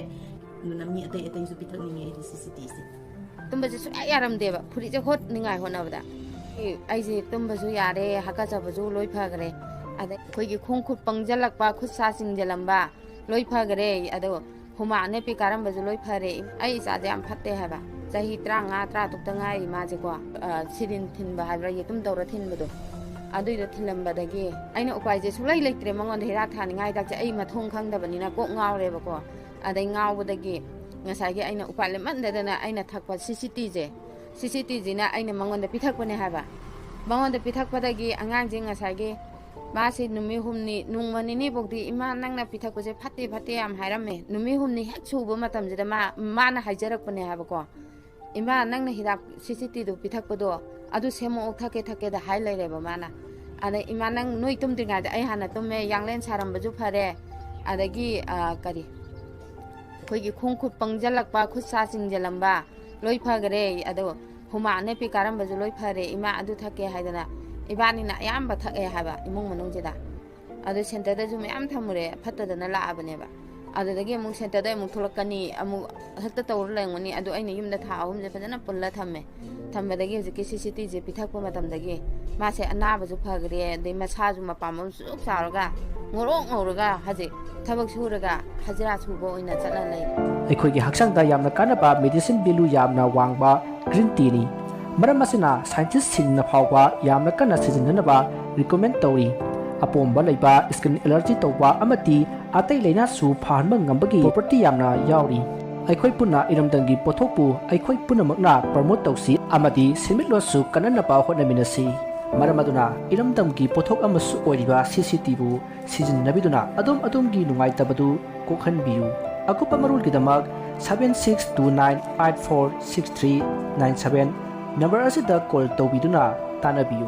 nuna mi atai su pithak ninge CCT se tumba su ayaram deba phuri je khot ningai honabda ai je tumba su yare haka chaba ju loi phagare ada khoi gi khong khut pangjalakpa khut sa singjalamba loi phagare ado huma ne pi karam ba ju loi phare ai sa de am phatte haba chahi 35 36 tuk tangai ma je ko sirin thin ba habra yetum dawra thin bado adui da thilamba dagi aina upai je sulai leitre mangon hera thani ngai dak je ai mathung khang da banina ko ngawre ba ko adai ngaw dagi ngasai ge aina upale man da na aina thakpa CCT je na aina mangon da pithak bane haba mangon da pithak padagi angang je ngasai ge ma se numi humni nungmani ni bokdi ima nangna pithak ko je phatte am hairame numi humni hek chuba matam je da ma na haijarak bane haba ko ima nangna hidak CCT do pithak podo adu semo thake da hai lai reba mana ada ima nang noi tum dinga da ai hana tumme yanglen saram baju phare adagi kari khoigi khongkhut pangjalakpa khut sa singjalamba loi phagare ado huma ne pi karam baju loi phare ima adu thake haidana ibani na yamba thake haba imung manung jeda adu center da ju mayam thamure phatta dana la abane ba adagi amuk center da amuk tholakani amuk hakta tawr lengoni adu aina yumda tha ahum je fadana pulla thamme thambadagi hojiki CCT je pithakpa matamdagi ma se anaba ju phagre de masa ju mapamam su saraga ngoroga haje thabak suraga hajira subo oina chatla lai ꯑꯩꯈꯣꯏꯒꯤ ꯍꯛꯆꯥꯡꯗ ꯌꯥꯝꯅ ꯀꯥꯟꯅꯕ medicine value ꯌꯥꯝꯅ ꯋꯥꯡꯕ green ꯇꯤꯅꯤ ꯃꯔꯝ ꯑꯁꯤꯅ ꯁꯥꯏꯟꯇꯤꯁꯁꯤꯡꯅ ꯐꯥꯎꯕ ꯌꯥꯝꯅ ꯀꯟꯅ ꯁꯤꯖꯤꯟꯅꯅꯕ ꯔꯤꯀꯃꯦꯟ ꯇꯧꯔꯤ ꯑꯄꯣꯝꯕ ꯂꯩꯕ ꯁ꯭ꯀꯤꯟ ꯑꯦꯂꯔꯖꯤ ꯇꯧꯕ ꯑꯃꯗꯤ ꯑꯇꯩ ꯂꯩꯅꯥꯁꯨ ꯐꯍꯟꯕ ꯉꯝꯕꯒꯤ ꯄ꯭ꯔꯣꯄꯔꯇꯤ ꯌꯥꯝꯅ ꯌꯥꯎꯔꯤ ꯑꯩꯈꯣꯏ ꯄꯨꯟꯅ ꯏꯔꯝꯗꯝꯒꯤ ꯄꯣꯠꯊꯣꯛꯄꯨ ꯑꯩꯈꯣꯏ ꯄꯨꯝꯅꯃꯛꯅ ꯄ꯭ꯔꯃꯣꯠ ꯇꯧꯁꯤ ꯑꯃꯗꯤ ꯁꯦꯟꯃꯤꯠꯂꯣꯟꯁꯨ ꯀꯟꯅꯅꯕ ꯍꯣꯠꯅꯃꯤꯟꯅꯁꯤ ꯃꯔꯝ ꯑꯗꯨꯅ ꯏꯔꯝꯗꯝꯒꯤ ꯄꯣꯠꯊꯣꯛ ꯑꯃꯁꯨ ꯑꯣꯏꯔꯤꯕ CCTꯕꯨ ꯁꯤꯖꯤꯟꯅꯕꯤꯗꯨꯅ ꯑꯗꯣꯝꯒꯤ ꯅꯨꯡꯉꯥꯏꯇꯕꯗꯨ ꯀꯣꯛꯍꯟꯕꯤꯌꯨ ꯑꯀꯨꯞꯄ ꯃꯔꯣꯜꯒꯤꯗꯃꯛ 7629846397 ꯅꯝꯕꯔ ꯑꯁꯤꯗ ꯀꯣꯜ ꯇꯧꯕꯤꯗꯨꯅ ꯇꯥꯟꯅꯕꯤꯌꯨ